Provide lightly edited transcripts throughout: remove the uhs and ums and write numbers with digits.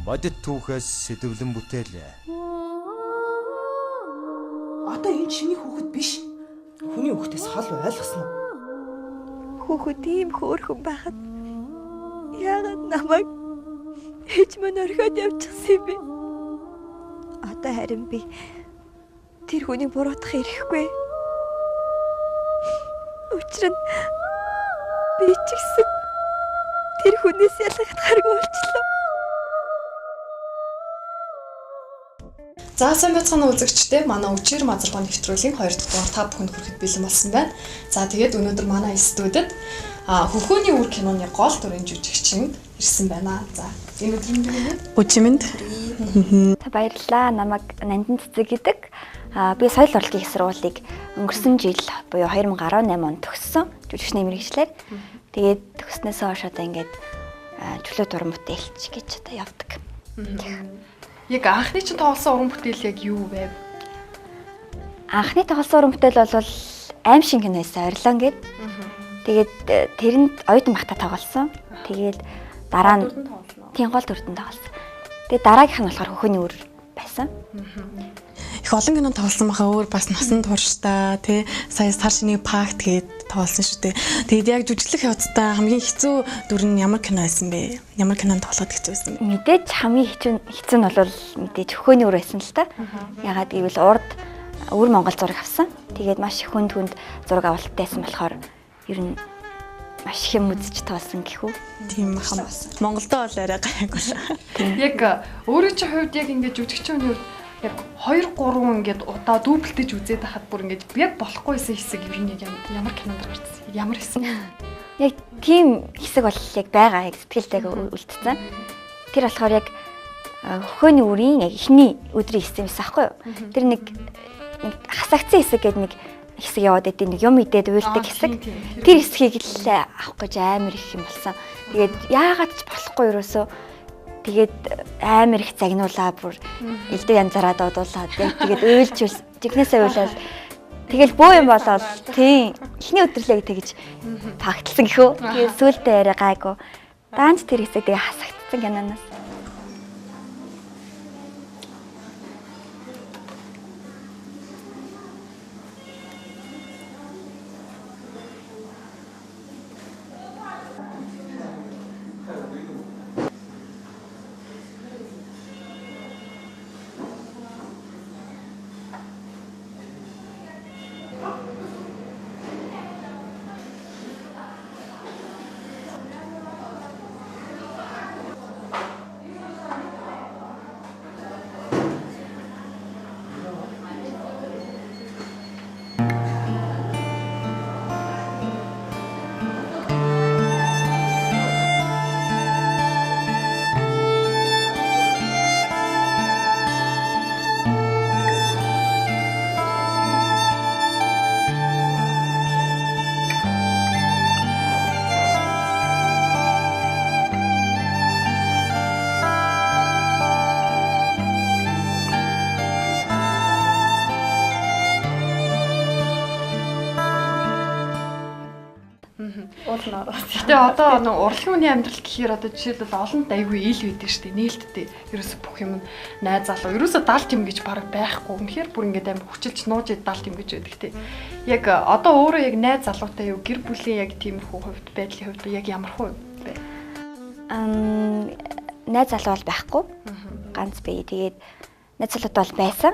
бодит түүхээс сэдвлэн бүтээлээ. Одоо энэ чиний хүүхэд биш. Хүний хүүхдээс хол ойлгосон уу? Хүүхэд ийм хөөрхөн байхад яагаад намайг ээж минь орхиод явчихсан юм бэ? Одоо харин би тэр хүнийг буруутгах эрхгүй. Учир нь би ч гэсэн тэр хүнээс ялгахтаргүй болчихлоо. За сайн байцгаана үзэгчдээ манай өчир мазаргоо нэвтрүүлгийн 2 дугаар та бүхэнд хүрэхэд бэлэн болсон байна. За тэгээд өнөөдөр манай студид хөхөөний үр киноны гол дүрийн жүжигчин ирсэн байна. За энэ өдрийн мэнд Өчимэнд Та баярлалаа. Намайг Нандин Цэцэг гэдэг. Би соёл урлагийн их сургуулийг өнгөрсөн жил буюу 2018 онд төгссөн жүжигчний мэргэжлэр. Тэгээд төгснөөс хойш одоо ингээд чөлөө уран бүтээлч гэж одоо явдаг. яг анхны чинь тоглосон уран бүтээл яг юу вэ? Анхны тоглосон уран бүтээл бол аим шин кино байсан Орилон гэд. Тэгээд тэрэнд оюутан багтаа тоглосон. Тэгээд дараа нь тийм гол дүрдэн тоглосон. Тэгээд дараагийнх нь болохоор хөхөөний үр байсан. их олон кинонд тоглосон баха өөр бас насан туршдаа тий сая сар шиний пакт гээд тоглосон шүү дээ. Тэгээд яг жүжиглэх явцдаа хамгийн хэцүү дүр нь ямар кино байсан бэ? Ямар кинонд тоглоход хэцүү байсан бэ? Мэдээж хамгийн хэцүү нь бол мэдээж хөхөөний үр байсан л та. Ягаад гэвэл урд өвөр Монгол зураг авсан. Тэгээд маш их хүнд зураг авалтайсан болохоор ер нь маш их юм үзэж тоосон гэхүү. Тийм баха. Монголдо бол арай гайгүй. Яг өөрөө чи хувьд яг ингээд жүжигчний хувьд яг 2 3 ингээд удаа дүүплдэж үзээд хахад бүр ингээд яг болохгүйсэн хэсэг ер нь яг ямар кинонд гарсан? Ямар хэсэг? Яг тийм хэсэг бол яг байгаа яг сэтгэлтэйг үлдсэн. Тэр болохоор яг хөхөөний үрийн яг эхний өдрийн хэсэг юмсан аахгүй юу? Тэр нэг хасагдсан хэсэг гэдэг нэг хэсэг яваад байдیں۔ Нэг юм идээд уйлдаг хэсэг. Тэр хэсгийг л авах гэж амар их юм болсон. Тэгээд яагаад ч болохгүй ерөөсөө тэгээд амар их загнуулаа бүр элдв янзаараа дуудуулаад тэгээд уйлж жигнэсээ уйлаад тэгэл бөө юм болоод тийм эхний өдөрлөг тэгж тагталсан гэхөө. Тэгээд сүултээ арай гайгүй. Даанч тэр хэсэг тэгээ хасагдсан киноноос. Гэтэ одоо нэг урлагийн хүний амьдрал гэхээр одоо жишээлбэл олонд айгүй ил үйдэж штэ нээлттэй. Ерөөсө бүх юм найз залуу. Ерөөсө далт юм гэж бараг байхгүй. Үнэхээр бүр ингээд амар хүчилж нууж далт юм гэж байдаг те. Яг одоо өөрөө яг найз залуутай юу гэр бүлийн яг тиймэрхүү хувьд байдлын хувьд яг ямар хувь бэ? Найз залуу бол байхгүй. Ганц би тэгээд найз залуутай бол байсан.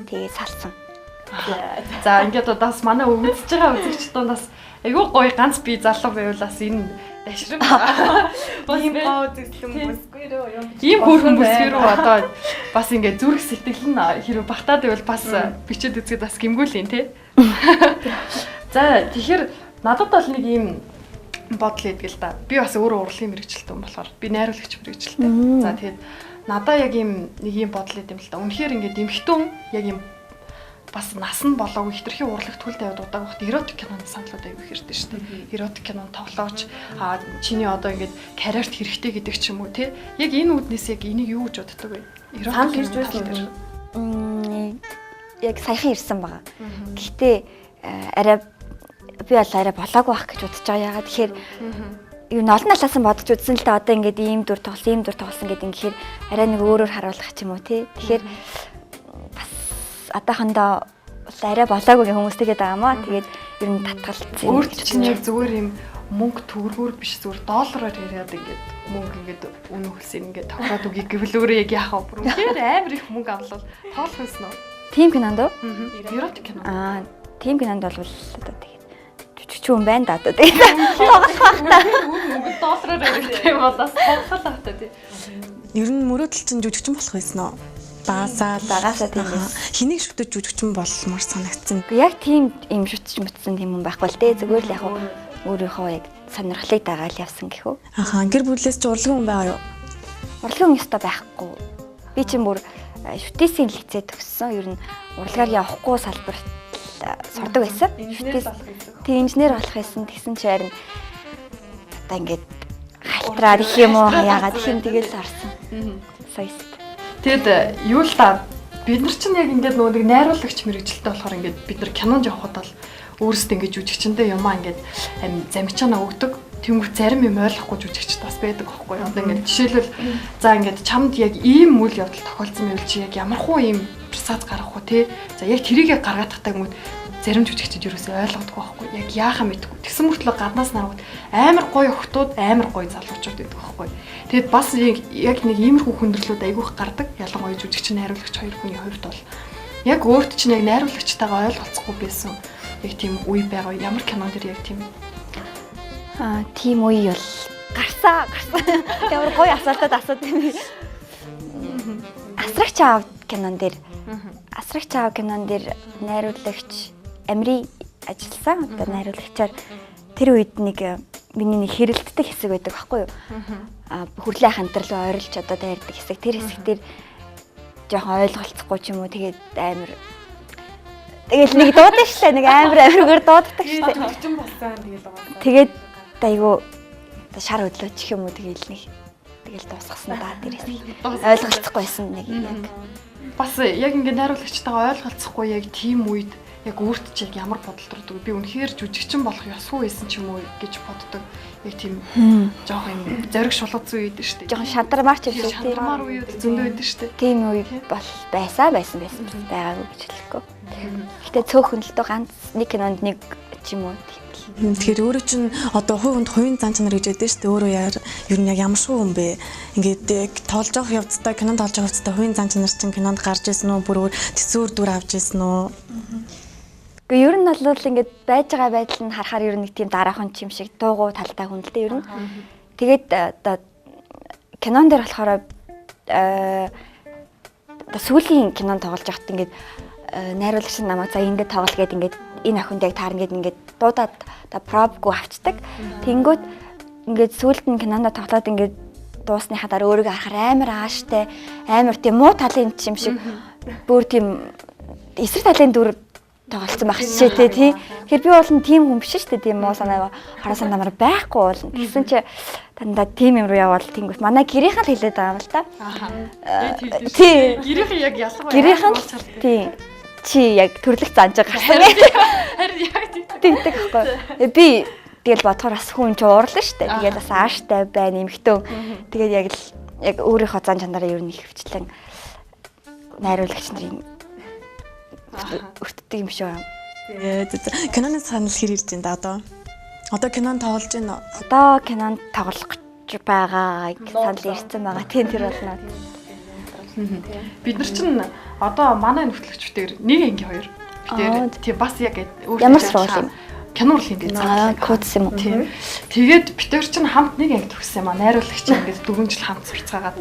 Тэгээд салсан. За ингээд удаас манай өвөдөж байгаа үзэгчдээс айгүй гоё ганц би залуу байвалаас энэ дашрам ийм гоо үзэсгэлэн бүсгүй рүү юм. Ийм хөөрхөн бүсгүй рүү одоо бас ингээд зүрх сэтгэл нь хэрэг багтаад байвал бас бичээд үзгээд бас гимгүүлийн тий. За тэгэхээр надад бол нэг ийм бодол идэг л да. Би бас өөрөө урлагийн мэрэгчлэлтэн болохоор би найруулагч мэрэгчлэлтэй. За тэгээд надаа яг ийм нэг ийм бодол идэм л да. Үнэхээр ингээд эмхтэн яг ийм бас насан болоогүй хитрхийн урлагт хөл тавиад удааг багт эротик киноны саналууд аягүй хэрдэж штэ. Эротик кинон тоглооч чиний одоо ингээд карьерт хэрэгтэй гэдэг ч юм уу те. Яг энэ үднээс яг энийг юу гэж боддог вэ? Санал ирж байсан юм. Яг саяхан ирсэн байгаа. Гэхдээ арай би бол арай болоогүй байх гэж бодож байгаа. Ягаад тэгэхээр юу н олон талаас нь бодож үзсэн л да одоо ингээд ийм дүр тоглосон гэдэг ингээд арай нэг өөрөөр харуулах ч юм уу тий. Тэгэхээр бас одоохондоо арай болоогүй хүмүүс тэгээд байгаа маа. Тэгээд ер нь татгалцсан. Өөрт чинь яг зүгээр юм мөнгө төгрөгөөр биш зүгээр доллараар яриад ингээд мөнгө ингээд үнэ хөлсөөр ингээд тохироод үгүй гэвэл өөрөө яг яхаа бүр үнээр амар их мөнгө авлал тоолох юмсан уу? Тим кинонд уу? Эротик кино. Тим кинонд бол одоо тэгээд жүжигчүүн байна да одоо тэгээд тоглох байхдаа мөнгө доллараар яриад юм бол бас тоглох байхдаа тий. Ер нь мөрөөдөл чинь жүжигчин болох байсан уу? Багасаа тийм ээ. Хэнийг шүтэж жүжигчин болмоор санагдсан. Яг тийм юм шүтж мөтсөн тийм хүн байхгүй л дээ. Зүгээр л яг өөрийнхөө яг сонирхлыг дагаал явсан гэхүү. Гэр бүлээс ч урлагийн хүн байгаа юу? Урлагийн хүн өстой байхгүй. Би чинь бүр шүтээсийн лицей төгссөн. Ер нь урлагаар явахгүй салбарт сурдаг байсан. Тийм инженер болох байсан. Тэгсэн чи харин одоо ингээд халтраад их юм уу яагаад их юм тэгэл орсон. Соёс. Тэгэд юу л та бид нар чинь яг ингээд нөгөө нэг найруулагч мэрэгжилтэй болохоор ингээд бид нар кинонд явхад бол өөрсдөө ингээд жүжигчэндээ юмаа ингээд замичаана өгдөг. Тэнгүү зарим юм ойлгохгүй жүжигчд бас байдаг аахгүй юу. Одоо ингээд жишээлбэл за ингээд чамд яг ийм үйл явдал тохиолдсон мэвэл чи яг ямархуу ийм пресац гаргах уу те. За яг тэрийг гаргаад тахтай юм уу зарим жүжигчид юусоо ойлгодгүй байхгүй. Яг яахаа мэдгүй. Тэгсэн мөртлөө гаднаас наргууд амар гоё охтууд, амар гоё залуучууд байдаг байхгүй. Тэгэд бас яг нэг иймэрхүү хүндрэлүүд айгүйх гардаг. Ялангуяа жүжигч найруулагч хоёр хүний хувьд бол яг өөрт чинь яг найруулагчтайгаа ойлголцохгүй байсан. Яг тийм үе байгаа. Ямар кинон дэр яг тийм тийм үе бол гарсан. Ямар гоё асуултад асуудаг юм. Асрагч аав кинон дэр найруулагч Амри ажилласан. Одоо найруулагчаар тэр үед нэг миний нэг хэрэлддэг хэсэг байдаг байхгүй юу? Хүрлээ хамтрал ойрлж одоо дайрдаг хэсэг. Тэр хэсэг дээр жоохон ойлголцохгүй ч юм уу тэгээд амар тэгэл нэг дуудаг шээ нэг амаргаар дууддаг шээ. Жүжигчин болсон тэгэл байгаа. Тэгээд айгу шар хөдлөөч юм уу тэгэл дуусгасан да тэр хэсэг. Ойлголцохгүй байсан нэг яг. Бас яг ингээд найруулагчтайгаа ойлголцохгүй яг тийм үед яг өөрт чи яг ямар бодол төрдөг би үнэхээр жүжигчин болох ёсгүй байсан ч юм уу гэж боддог. Яг тийм жоох юм зориг шулууц үед шүү дээ. Жохон шантармаарч юм шүү. Шантармаар үед зөндөө байдаг шүү дээ. Тийм үе бол байсан байгаагүй гэж хэлэхгүй. Гэтэ цөөхөн л доо ганц нэг кинонд нэг ч юм уу тийм. Тэгэхээр өөрөө чинь одоо хувийн зан чанар гэж яддаг шүү дээ. Өөрөө ер нь яг ямар шүү юм бэ? Ингээд яг тоолж авах явцдаа кинонд тоолж авах явцдаа хувийн зан чанар чинь кинонд гарч ирсэн үү? Бүр төсөөр дүр авч ирсэн үү? Гэхдээ ер нь бол ингээд байж байгаа байдал нь харахаар ер нь нэг тийм дараахан ч юм шиг дуугуу талтай хүн л дээ ер нь. Тэгээд одоо кинон дээр болохоор сүүлийн кинон тоглож байхад ингээд найруулагч намайг за ингээд тоглол гээд ингээд энэ охинд яг таар ингээд дуудаад одоо пробгүй авчдаг. Тэнгүүд ингээд сүүлд нь кинонд тоглоод ингээд дуусныхаа дараа өөрийгөө харахаар амар ааштай амар тийм муу талын юм шиг бүр тийм эсрэг талын дүр тоглолцсон байх шээ тий. Тэгэхээр би бол тийм хүн биш шүү дээ. Тийм муу санаа хараа санаамаар байхгүй болно. Тэгсэн чи дандаа тийм юм руу явбал тэнгүүт манай гэрийнхэн л хэлээд байгаа юм л та. Тий. Гэрийнхэн яг ялангуяа. Гэрийнхэн тий. Чи яг төрлөх занж гарсан. Харин яг тэгдэг байхгүй. Би тэгэл бодохоор бас хүн ч уурлаа шүү дээ. Тэгээд бас ааштай байна эмхтэн. Тэгээд яг өөрийнхөө зан чанараа ер нь их хвчлэн найруулагч нарын өртдөг юм шиг байна. Киноны санал хэр ирж байна да одоо? Одоо кинон тоглож байна уу? Одоо кинонд тоглох гэж байгаа санал ирсэн байгаа. Тийм тэр болно. Бид нар чинь одоо манай нөхцөлчдээр нэг анги хоёр. Бид тийм бас яг ямар сургууль юм? Кино урлын дээр зарлаа. Кодс юм уу? Тийм. Тэгээд бид нар чинь хамт нэг анги төгссөн юм аа. Найруулагч ингээд 4 жил хамт сурцгаагаад.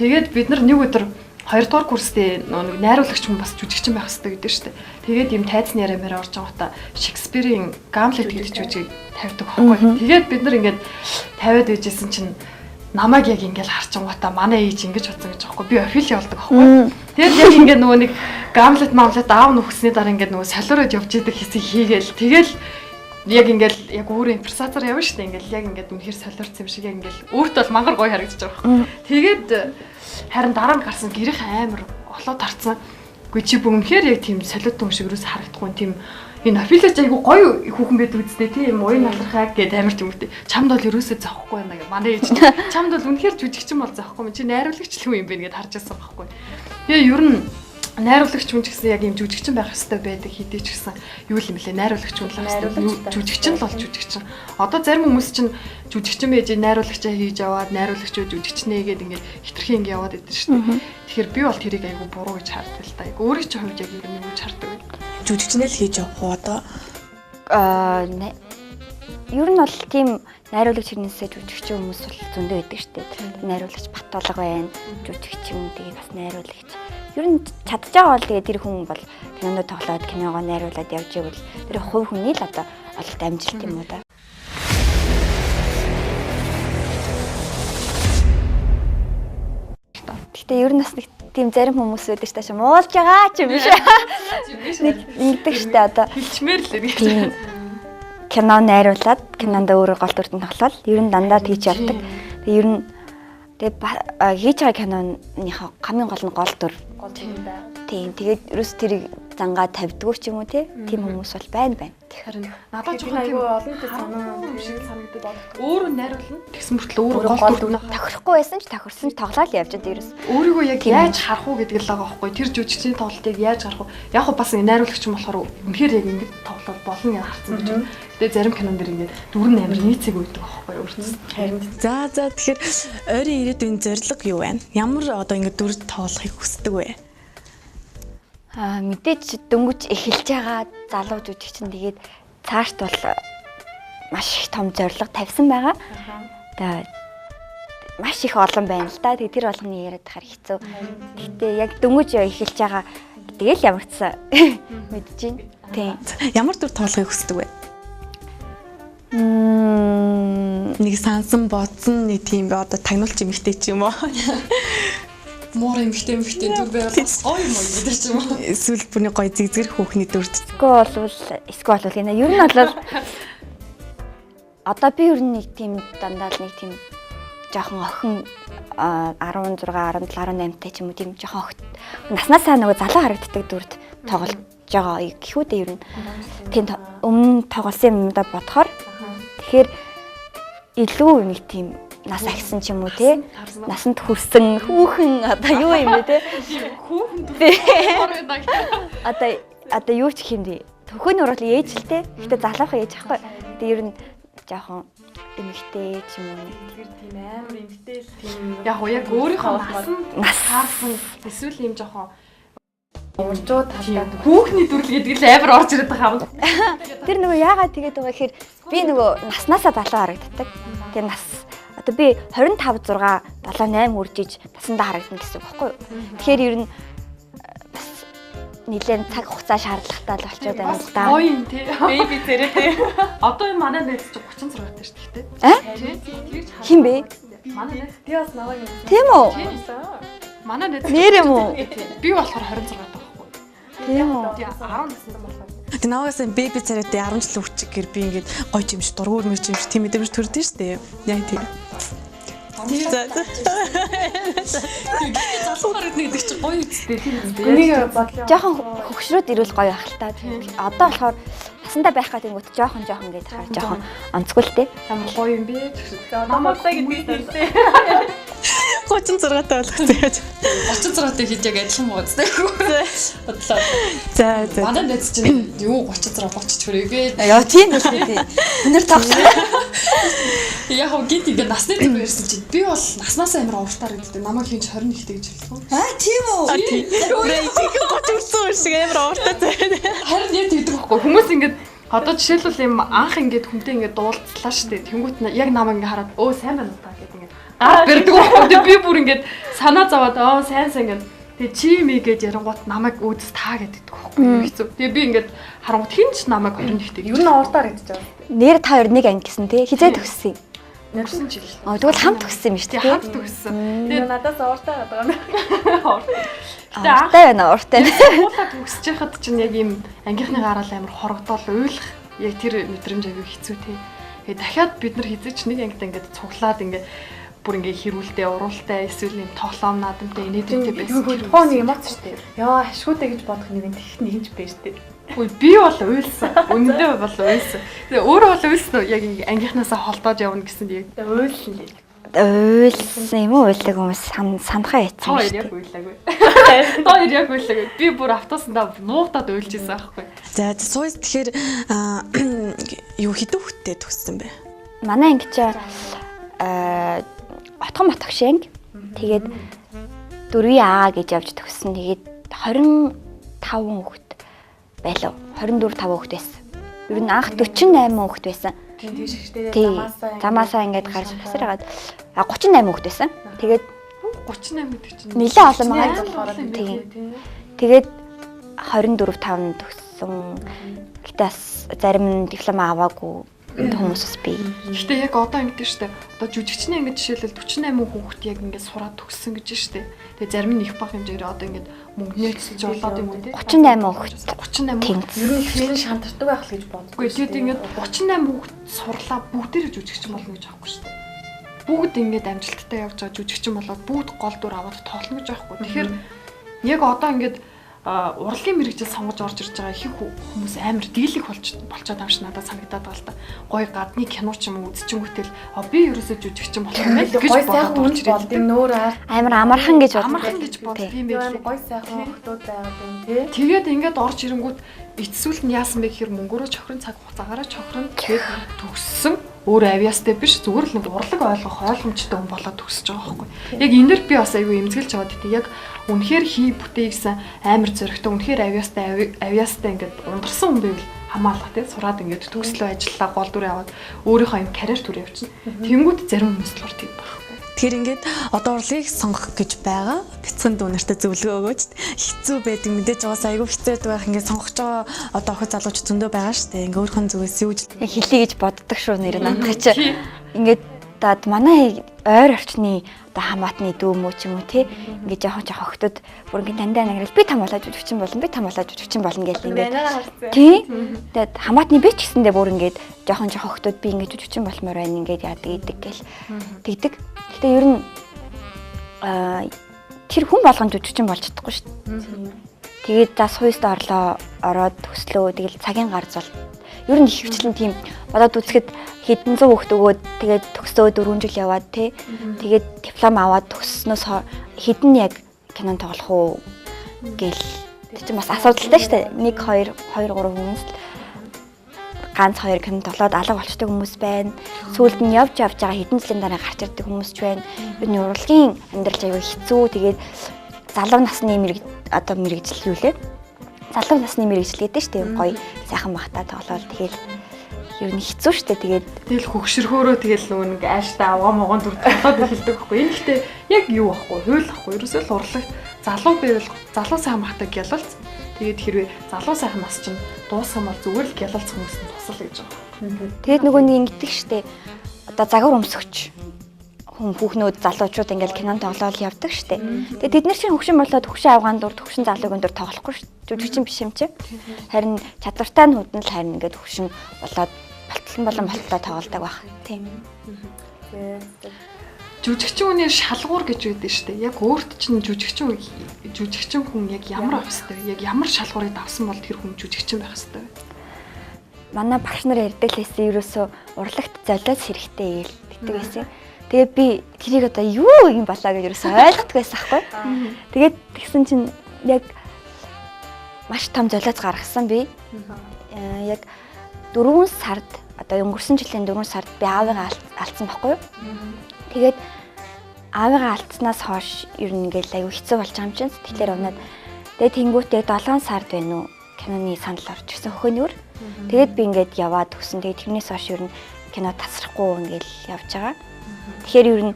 Тэгээд бид нар нэг өдөр 2 дугаар курстэй нэг найруулагч хүн бас жүжигчин байх хэрэгтэй гэдэг шүү дээ. Тэгээд юм тайзны яриамаар орж байгаатаа Шекспирийн Гамлет гэдэг жүжигийг тавьдаг байхгүй. Тэгээд бид нар ингээд тавиад байжсэн чинь намайг яг ингээд харчингуудаа манай ээж ингэж бодсон гэж байхгүй. Би офил явуулдаг байхгүй. Тэгээд яг ингээд нөгөө нэг Гамлет аав нөхөсний дараа ингээд нөгөө солиороод явж идэг хэсэг хийгээл тэгэл яг ингээд яг өөрөө импресатор явна шүү дээ. Ингээд яг ингээд үнэхээр солиорсон юм шиг яг ингээд өөртөө бол мангар гоё харагдаж байгаа байхгүй. Тэгээд харин дараа нь гарсан гэрэх амар олоод харцсан. Үгүй чи бүгнхээр яг тийм солиот юм шиг юус харагдахгүй тийм Энэ афилач айгу гоё хүүхэн байдаг үстэй тийм уян алрахаа гэдэг амар тийм үстэй. Чамд бол ерөөсөө зоохгүй байна гэх манай ээж. Чамд бол үнэхээр жүжигчин бол зоохгүй юм. Чи найруулагч л юм бэ гэдээ харж байсан байхгүй. Тэгээ ер нь найруулагч хүн ч гэсэн яг юм жүжигчин байх хэрэгтэй байдаг хэдий ч гэсэн юу юм бэлээ найруулагч хүн л байх хэрэгтэй. Жүжигчин л бол жүжигчин. Одоо зарим хүмүүс чинь жүжигчин байж найруулагчаа хийж аваад найруулагчөө жүжигчнээ гээд ингээд хитрхи ингэ яваад идэв шүү дээ. Тэгэхээр би бол тэрийг айгу буруу гэж хардаг л да. Өөрийн чинь хувьд яг юу гэж хардаг вэ? Жүжигчнээ л хийж явах уу одоо? Ер нь бол тийм найруулагч хэрнээсээ жүжигчин хүмүүс бол зөндөө байдаг шүү дээ. Найруулагч Батулга байна, жүжигчин тэгээд бас найруулагч. Ер нь чадж байгаа бол тэгээд тэр хүн бол кинонд тоглоод киногоо найруулад явж ивэл тэр хувь хүний л одоо ололт амжилт юм уу да. Гэтэ ер нь бас нэг тийм зарим хүмүүс байдаг ч тааш муулж байгаа ч юм биш. Нэгдэг штэ одоо Хилчмээр л гэж. тийм кино найруулад кинонд өөрөө гол дүрдэн тоглоод ер нь дандаа тийж явдаг. Тэгээ ер нь хийж байгаа киноныхоо хамгийн гол нь гол дүр. Тийм тэгээд ерөөс тэрийг зангаа тавьдгүй ч юм уу тийм хүмүүс бол байна. Харин надад жоохон айгүй олон төс санаа юм шиг санагдаад байна. өөрөө найруулна. Тэгсэн мөртлөө өөрөө гол дүрнээ тохирохгүй байсан ч тохирсон ч тоглоод явж байгаа ерөөс. өөрийгөө яг яаж харах уу гэдэг л байгаа байхгүй. Тэр жүжигчний тоглолтыг яаж харах уу? Яг хөө бас найруулагч юм болохоор үнэхээр яг ингэж тоглоод болно гэж харсан гэж. Тэгээ зарим кинонд дэр ингэж дүрэн амир нийцэг үйдэг байхгүй өөртөө. Харин За тэгэхээр ойрын ирээдүйн зорилго юу байна? Ямар одоо ингэ дүр тоглохыг хүсдэг вэ? Мэдээж дөнгөж эхэлж байгаа залуу жүжигчин тэгээд цаашд бол маш их том зорилго тавьсан байгаа. Тэгээд маш их олон байна л да. Тэгээд тэр болгоны яриад тахаар хэцүү. Гэхдээ яг дөнгөж эхэлж байгаа тэгэл ямар ч сан мэдэж байна. Тийм. Ямар дүр тоглохыг хүсдэг вэ? Нэг сансан бодсон нэг тийм бай одоо тагнуулч эмэгтэй ч юм уу? Муур эмхтэй дүр байвал гоё юм уу гэдэг ч юм уу. Эсвэл бүрний гоё зэгзгэр хүүхний дүрд. Эсвэл гэнэ. Ер нь бол одоо би ер нь нэг тийм дандаа нэг тийм жоохон охин 16, 17, 18 ч юм уу тийм жоохон наснасаа нөгөө залуу харагддаг дүрд тоглож байгаа гэхүүдээ ер нь тийм өмнө тоглосон юмдаа бодохоор тэгэхээр илүү нэг тийм нас агсан ч юм уу те насанд хүрсэн хүүхэн одоо юу юм бэ те хүүхэн одоо юу ч хэмдэ төхөний урал ээж л те гэхдээ залуухан ээж ахгүй тэгээ ер нь жоохон эмэгтэй ч юм уу Тэр тийм амар эмгтэй л тийм яг уу яг өөрийнхөө нас харсан эсвэл юм жоохон уржуу талаа хүүхний дүрл гэдэг л амар орж ирээд байгаа юм. Тэр нөгөө яагаад тэгээд байгаа гэхээр би нөгөө наснасаа залуу харагддаг. Тэгээ нас одоо би 25 6 78 хүрчиж насандаа харагдана гэсэн үг байхгүй юу? Тэгэхээр ер нь бас нэлээд цаг хугацаа шаардлагатай л болчиход байна л да. Гоё юм тий. Бэби зэрэг тий. Одоо энэ манай найз чи 36 таатай шүү дээ. Хин бэ? Манай найз би бас наваа юм. Тийм үү? Манай найз Нэр юм уу? би болохоор 26 таа байхгүй. Тийм үү? 10 настай болохоор. Тэг наваас беби царайтай 10 жил хөвчих гэр би ингээд гоё юмш дургуур мэрч юмш тийм мэдрэмж төрдөө штэ. Яг тийм. Залуу харагдана гэдэг чинь гоё үстэй тийм үү? Энийг бодлоо. Жохон хөгшрөөд ирвэл гоё байх л та. Одоо болохоор насандаа байх гэдэг нь жоохон гэдэг хаа жоохон онцгүй л те. Амар гоё юм бэ. Намайгтай гэдэг хэлээ. 36 таа болох гэж. 36 таа хийж яг адилхан муу үстэй. Бодлоо. За. Манай найз чинь юу 36 30 хүрээгээ. Яа тийм л тийм. Өнөр тоглосон. Яг хоо гинт ингээ насны төв ярьсан чинь би бол наснаас амар ууртаар гэдэг. Намайг хинч 21 гэж хэлсэн. Тийм үү? Брейк 30 хүрсэн шиг амар ууртаа заяа. Харин яг тэгдэг байхгүй. Хүмүүс ингээд одоо жишээлбэл юм анх ингээд хүнтэй ингээд дуулцлаа штэ. Тэнгүүт яг намайг ингээ хараад өө сайн байна уу та гэдэг ингээд гар бэрдэг байхгүй. Би бүр ингээд санаа зовоод сайн ингээд тэгээ чи ми гэж ярангуут намайг өөдөс таа гэдэг байхгүй. Хэцүү. Тэгээ би ингээд харангуут хинч намайг 21-тэй. Юу н ууртаар идэж байгаа. Нэр та хоёр нэг анги гэсэн те. Хизээ төгссөн. Нэрсэн жил. Тэгвэл хамт төгссөн юм шүү Тэгээ дээ. хамт төгссөн. Тэгээ надаас ууртаа байгаа юм. Уртай байна уртай. Уулаа төгсөж яхад чинь яг ийм ангийнхны гараал амар хорогдоол уйлах яг тэр мэдрэмж аягүй хэцүү тий. Тэгээ дахиад бид нар хизээч нэг ангид ингээд цуглаад ингээд бүр ингээд хэрүүлтэй уруултай эсвэл юм тоглоом наадамтай инээдтэй байсан. Тухайн нэг эмоц шүү дээ. Яа, ашгүйтэй гэж бодох нэг нь тэгэх нэг юм ч байж тээ. Үй би бол уйлсан. Өндөө бол уйлсан. Тэгээ өөрөө бол уйлсан уу? Яг ангийнхнаасаа холдоод явна гэсэн яг уйлсан л. Уйлсан юм уу? Уйлдаг хүмүүс санахаа яцсан шүү дээ. Яг уйлаагүй. Тоо яг уйлаагүй. Би бүр автобусандаа нуугдаад уйлж байсан аахгүй. За сууз тэгэхээр юу хэдэн хүүхэдтэй төгссөн бэ? Манай анги чи отгон матгш анги. Тэгээд 4А гэж явж төгссөн. Тэгээд 25 хүүхэд байлаа. 24 5 хүүхэд байсан. Ер нь анх 48 хүүхэд байсан. Тийм шигтэй замаасаа ингээд гарч тасараад 38 хүүхэд байсан. Тэгээд 38 гэдэг чинь нэлээд олон байгаа. Тэгээд 24 5 төгссөн. Гэтэ бас зарим нь диплом аваагүй хүмүүс би. Гэтэ яг одоо ингэдэж штэ. Одоо жүжигчний ингэ жишээлбэл 48 хүүхэд яг ингэ сураад төгссөн гэж штэ. Тэгээ зарим нь их бах хэмжээгээр одоо ингэ мөнгөнөөс жуулаад юм уу те. 38 хүүхэд. 38 хүүхэд. Ер нь ихнэр шантардаг байх л гэж боддог. Үгүй тэгээд ингэ 38 хүүхэд сурлаа бүгдээрээ жүжигчин болно гэж аахгүй штэ. Бүгд ингэ амжилттай явж байгаа жүжигчин болоод бүгд гол дүр аваад тоглоно гэж аахгүй. Тэгэхээр яг одоо ингэ урлагийн мэрэгжил сонгож орж ирж байгаа их хүмүүс амар дийлэг болчиход амш надад санагдаад байгаа л та. Гоё гадны кино ч юм уу үзчихэнгүүтэл би ерөөсөө жүжигчин болох юм байл гэж бодоод орж ирээд тийм нөр амар амархан гэж боддог юм байл. Гоё сайхан хүмүүс байгаад юм тий. Тэгээд ингээд орж ирэнгүүт эцсүүл нь яасан бэ гэхээр мөнгөөрөө чохрон цаг хугацаагаараа чохрон тэгээд төгссөн өөр авиастай биш зүгээр л нэг урлаг ойлгох ойлгомжтой хүн болоод төгсөж байгаа байхгүй. Яг энэ дэр би бас аюу эмзэглэж аваад идэв. Яг үнэхээр хий бүтээ гэсэн амар зөрөгтэй үнэхээр авиастай ингээд ундарсан хүн байвал хамаалах тий сураад ингээд төгслөө ажиллаа гол дүрээ аваад өөрийнхөө юм карьер түр явчихна. Тэнгүүд зарим хүмүүс л урт юм байхгүй. Тэгэхээр ингээд одоо урлагийг сонгох гэж байгаа. Бяцхан дүүнартай зөвлөгөө өгөөч. Хэцүү байдаг мэдээж байгаас айгүй хэцүү байх ингээд сонгож байгаа одоо охид залууч зөндөө байгаа шүү дээ. Ингээд өөрхөн зүгээс юу хэлхий гэж боддог шүү нэр надад чи. Ингээд дад манай ойр орчны одоо хамаатны дүү мүү ч юм уу тий ингээд жоохон охидод бүр ингээд дандаа награл би там болоод жүжигчин болно би там болоод жүжигчин болно гэж ингээд тий тэгээд хамаатны би ч гэсэндээ бүр ингээд жоохон охидод би ингээд жүжигчин болмоор байна ингээд яадаг идэг гэл тэгдэг. Гэтэ ер нь тэр хүн болгон жүжигчин болж чадахгүй шүү дээ. Тэгээд за суйст ороод төслөө тэгэл цагийн гарц бол ер нь их хвчлэн тийм бодоод үзэхэд хэдэн зуун хүүхд өгөөд тэгээд төгсөө 4 жил яваад тий тэгээд диплом аваад төгссөнөөс хэдэн яг кинонд тоглох уу гэл тийм бас асуудалтай шүү дээ. 1 2 3 хүмүүс ганц 2 кинонд тоглоод алга болчтой хүмүүс байна. Сүүлд нь явж байгаа хэдэн жилийн дараа гарч ирдэг хүмүүс ч байна. Ер нь урлагийн амьдрал аягүй хэцүү. Тэгээд залуу насны мэрэгжил юу лээ? Залуу насны мэрэгжил гэдэг шүү дээ. Гоё сайхан багтаа тоглоод тэгээд ер нь хэцүү шүү дээ. Тэгэл хөгшөрхөөрөө тэгэл нөгөө нэг ааштай авгаа могоон дүр тоглоод эхэлдэг байхгүй. Энэ гэхдээ яг юу байхгүй, хууль байхгүй. Ерөөсөө л урлагт залуу байвал залуу сайн багтаа гялалц. Тэгээд хэрвээ залуу сайхан нас чинь дууссан бол зүгээр л гялалц хүмүүст нь тусал гэж байгаа. Тэгээд нөгөө нэг ингэдэг шүү дээ. Одоо загвар өмсгөч хүүхнүүд залуучууд ингээл кинонд тоглоод явдаг штэ. Тэгээд тэд нар чинь хөгшин болоод хөгшин авгаан дур хөгшин залуугийн дур тоглохгүй шүү. Жүжигчин биш юм чи. Харин чадвартай нь хүдэн л харин ингээд хөгшин болоод болтолтой тоглодог байх. Тийм. Жүжигчин үнээр шалгуур гэж үүдэн штэ. Яг өөрт чинь жүжигчин хүн яг ямар байх хэвээр яг ямар шалгуурыг давсан бол тэр хүн жүжигчин байх хэвээр. Манай багш нар ярьдаг лээсээ ерөөсөө урлагт золиос хэрэгтэй гэдэг байсан. Тэгээд би тэрийг одоо юу юм болоо гэж ерөөсөө ойлгохгүй байсан хгүй. Тэгээд тэгсэн чинь яг маш том золиос гаргасан би. Яг 4 сард одоо өнгөрсөн жилийн 4 сард би аавыгаа алдсан байхгүй юу? Тэгээд аавыгаа алдснаас хойш ер нь ингээл аюу хэцүү болж байгаа юм чинь сэтгэлээр унаад. Тэгээд тэнгуүтээ 7 сард байна уу? Киноны санал орж ирсэн хөхөөний өр. Тэгээд би ингээд яваад төгсөн. Тэгээд тэрнээс хойш ер нь кино тасрахгүй ингээл явж байгаа. Тэгэхээр ер нь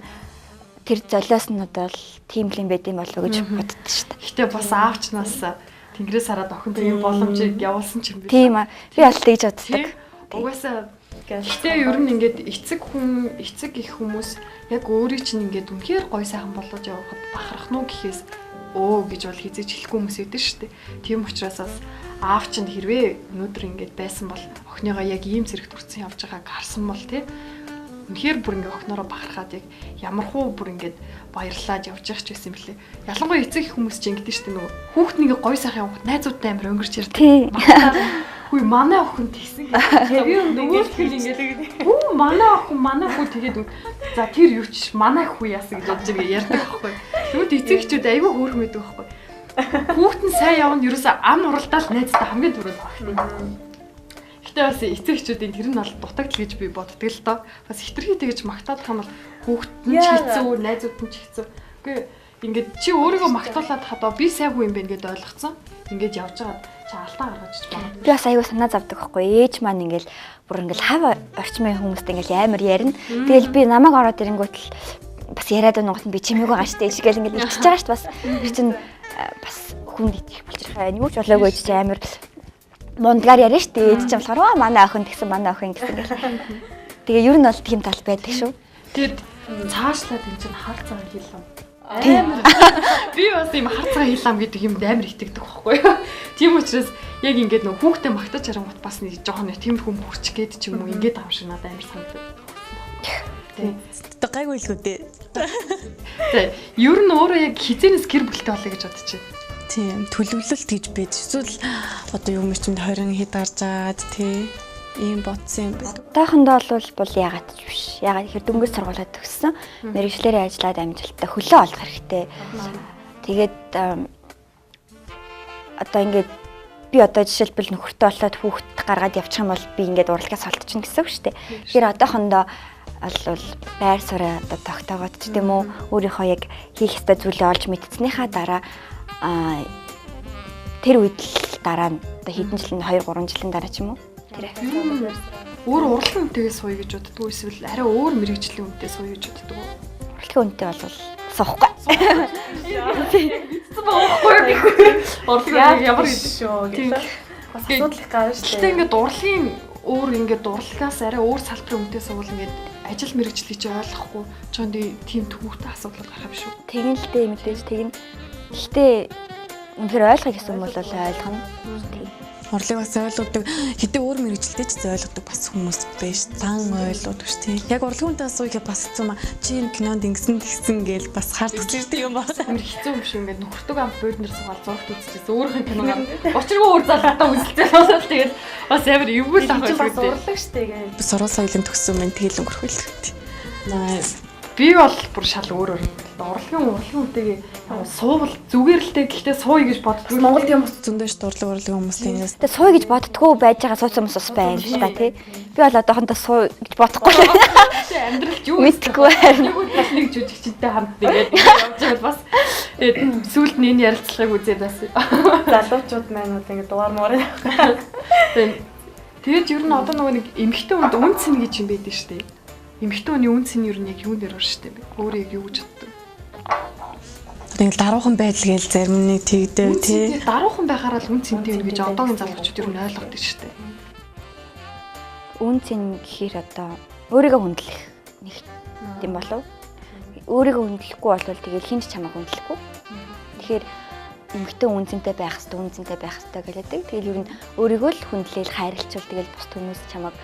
тэр золиос нь одоо тийм л юм байд юм болов уу гэж боддоо шүү дээ. Гэтэ бас аавчнаас тэнгэрээс хараад охин тийм боломжийг явуулсан ч юм бэ. Тийм аа. Би бол тэгж боддог. Угаасаа гэтэ ер нь ингээд эцэг их хүмүүс яг өөрийг чинь ингээд үнэхээр гой сайхан болгож явахад бахарах нь гэхээс гэж бол хизээж хэлэхгүй хүмүүс идэв шүү дээ. Тийм учраас аав чинь хэрвээ өнөөдөр ингээд байсан бол охиныгоо яг ийм зэрэг төрсэн явж байгааг харсан бол тий үнэхээр бүр ингээ охиноороо бахархаад яг ямар хуу бүр ингээд баярлаад явж явах ч байсан юм блэ. Ялангуяа эцэг их хүмүүс чинь ингэдэж штэ нөгөө хүүхэд нэг гоё сайхан явах найзуудтай амар өнгөрч ирдэг. Хүй манай охин тэгсэн гэж. Би нөгөө хэл ингээд хүү манай охин манай хүү тэгээд за тэр юу ч манай хүү яасан гэж бодож байгаа ярьдаг байхгүй. Тэгвэл эцэг эхчүүд аягүй хөөрхөн байдаг байхгүй. Хүүхэд нь сайн явна ерөөсөө ам уралдаал найзтай хамгийн түрүүнд багтдаг. Гэтэ бас эцэг эхчүүдийн тэр нь бол дутагдал гэж би боддог л доо. Бас хитрхи тэгэж магтаадах юм бол хүүхэд нь ч хэцүү, найзууд нь ч хэцүү. Үгүй ингээд чи өөрийгөө магтуулаад хадаа би сайн хүн юм байна гэдээ ойлгоцсон. Ингээд явж байгаад чи алдаа гаргаж ч байна. Би бас аягүй санаа завдаг байхгүй. Ээж маань ингээл бүр ингээл хав орчмын хүмүүстэй ингээл амар ярина. Тэгэл би намайг ороод ирэнгүүт л бас яриад байгаа нь би чимээг байгаа штэ ичгээл ингээл ичж байгаа штэ бас би чинь бас хүнд итгэх болж байгаа. Юу ч болоогүй ч амар мундгаар яриа штэ. Ээж чинь болохоор манай охин гэсэн манай охин гэсэн ингээл. Тэгээ ер нь бол тийм тал байдаг шүү. Тэгээд цаашлаад энэ чинь хар цагаан хилэм. Би бас ийм хар цагаан хилэм гэдэг юмд амар итгэдэг байхгүй юу. Тийм учраас яг ингээд нөх хүүхдээ магтаж харангуут бас нэг жоохон тиймэрхүү хурч гээд ч юм уу ингээд аав шиг надад амар санагдав. Тийм. Гайгүй л үү дээ. Тэгээ ер нь өөрөө яг хизэнээс гэр бүлтэй болъё гэж бодож байна. Тийм, төлөвлөлт гэж байж. Эсвэл одоо юм чинь 20 хэд гарч агаад тий ийм бодсон юм байна. Одоохондоо бол яагаад ч биш. Яагаад гэхээр дөнгөж сургуулаад төгссөн. Мэргэжлэрээ ажиллаад амжилттай хөлөө олох хэрэгтэй. Тэгээд одоо ингээд би одоо жишээлбэл нөхөртөө болоод хүүхэд гаргаад явчих юм бол би ингээд урлагаас олдчихно гэсэн үг шүү дээ. Тэгэхээр одоохондоо бол байр суурь одоо тогтоогоод ч тийм үү өөрийнхөө яг хийх ёстой зүйлээ олж мэдснийхаа дараа тэр үед л дараа нь одоо хэдэн жилийн 2-3 жилийн дараа ч юм уу тэр өөр урлагийн үнэтэйгээ сууя гэж боддгоо эсвэл арай өөр мэрэгжлийн үнэтэй сууя гэж боддгоо. Урлагийн үнэтэй бол суухгүй. Урлагийн ямар шүү. Тийм. Бас асуудал их гарна шүү. Гэтэ ингээд урлагийн өөр ингээд урлагаас арай өөр салбарын үнэтэй суувал ингээд ажил мэрэгжлийг чи ойлгохгүй чонд тийм төвхтэй асуудал гарах юм шүү. Тэгэн л дээ мэдээж тэгэн. Гэхдээ үнэхээр ойлгох гэсэн юм бол ойлгоно. Урлаг бас ойлгодог. Хэдий өөр мэрэгчлээ ч ойлгодог бас хүмүүс байж. Зан ойлгодог ш тий. Яг урлагуудаа сууя бас хэцүү маа. Чи энэ кинонд ингэсэн гээл бас харддаг юм байна. Амар хэцүү юм шиг ингээд нөхөртөг ам бөөднөр суугаад зургт үзчихсэн. Өөрийнх нь киногаар очиргүй өөр залуудаа үзэлцээ болоод тэгээд бас амар эвгүй л авах бас урлаг штэ гээл. Би сургууль соёлын төгссөн мэн тэгэл өнгөрөх байлгүй. Би бол бүр шал өөр урлагийн үнэтэйгээ суувал зүгээр л дээ гэхдээ сууя гэж боддог. Монгол тийм ус зөндөө ш урлагийн хүмүүстэй ингэж. Тэгээ сууя гэж боддгоо байж байгаа суусан хүмүүс бас байна л да тий. Би бол одоохондоо сууя гэж бодохгүй. Амьдралч юу мэдгүй байна. Бас нэг жүжигчтэй хамт тэгээд явж байгаад бас сүүлд нь энэ ярилцлагыг үзээд байсан. Залуучууд маань одоо ингэ дугаар муур. Тэгээд ер нь одоо нөгөө нэг эмэгтэй хүнд үн цэн гэж юм байдаг шүү дээ. Эмэгтэй хүний үн цэн ер нь яг юунд дээр орж штэ бэ? Өөрөө яг юу гэж боддог? Тэгэл даруухан байдал гээл зарим нэг тэгдэв тий. Даруухан байхаараа л үн цэнтэй гэж одоогийн залуучууд ер нь ойлгодог штэ. Үн цэн гэхээр одоо өөрийгөө хүндлэх нэг тийм болов. Өөрийгөө хүндлэхгүй бол тэгэл хинч чамайг хүндлэхгүй. Тэгэхээр эмэгтэй үн цэнтэй байх хэрэгтэй гэлээдэг. Тэгэл ер нь өөрийгөө л хүндлээл хайрлцвал тэгэл бус хүмүүс чамайг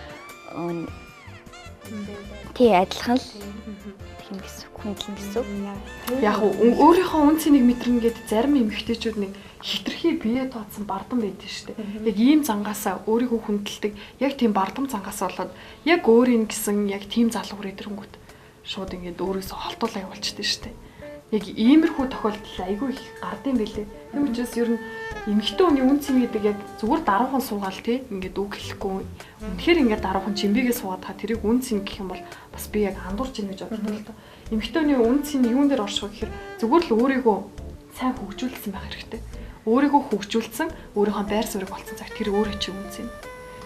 тий адилхан л тийм гэсэн хүндлэн гэсэн. Яг өөрийнхөө үн цэнийг мэдрэн гэдэг зарим эмэгтэйчүүд нэг хитрхи бие тооцсон бардам байдаг шүү дээ. Яг ийм зангаасаа өөрийгөө хүндэлдэг. Яг тийм бардам зангаас болоод яг өөрийн гэсэн яг тийм залуу идэрэнгүүт шууд ингээд өөрөөсөө холтуулаа явуулчихдээ шүү дээ. Яг иймэрхүү тохиолдол айгүй их гардыг байлээ. Тийм учраас ер нь эмэгтэй хүний үн цэн гэдэг яг зүгээр даруухан суугаал тий ингээд үг хэлэхгүй. Үнэхээр ингээд даруухан чимбигээ суугаад та тэрийг үн цэн гэх юм бол бас би яг андуурч ийн гэж боддог л доо. Эмэгтэй хүний үн цэн юун дээр орших вэ гэхээр зүгээр л өөрийгөө сайн хөгжүүлсэн байх хэрэгтэй. Өөрийгөө хөгжүүлсэн, өөрийнхөө байр суурийг олцсон цаг тэр өөрөө чи үн цэн.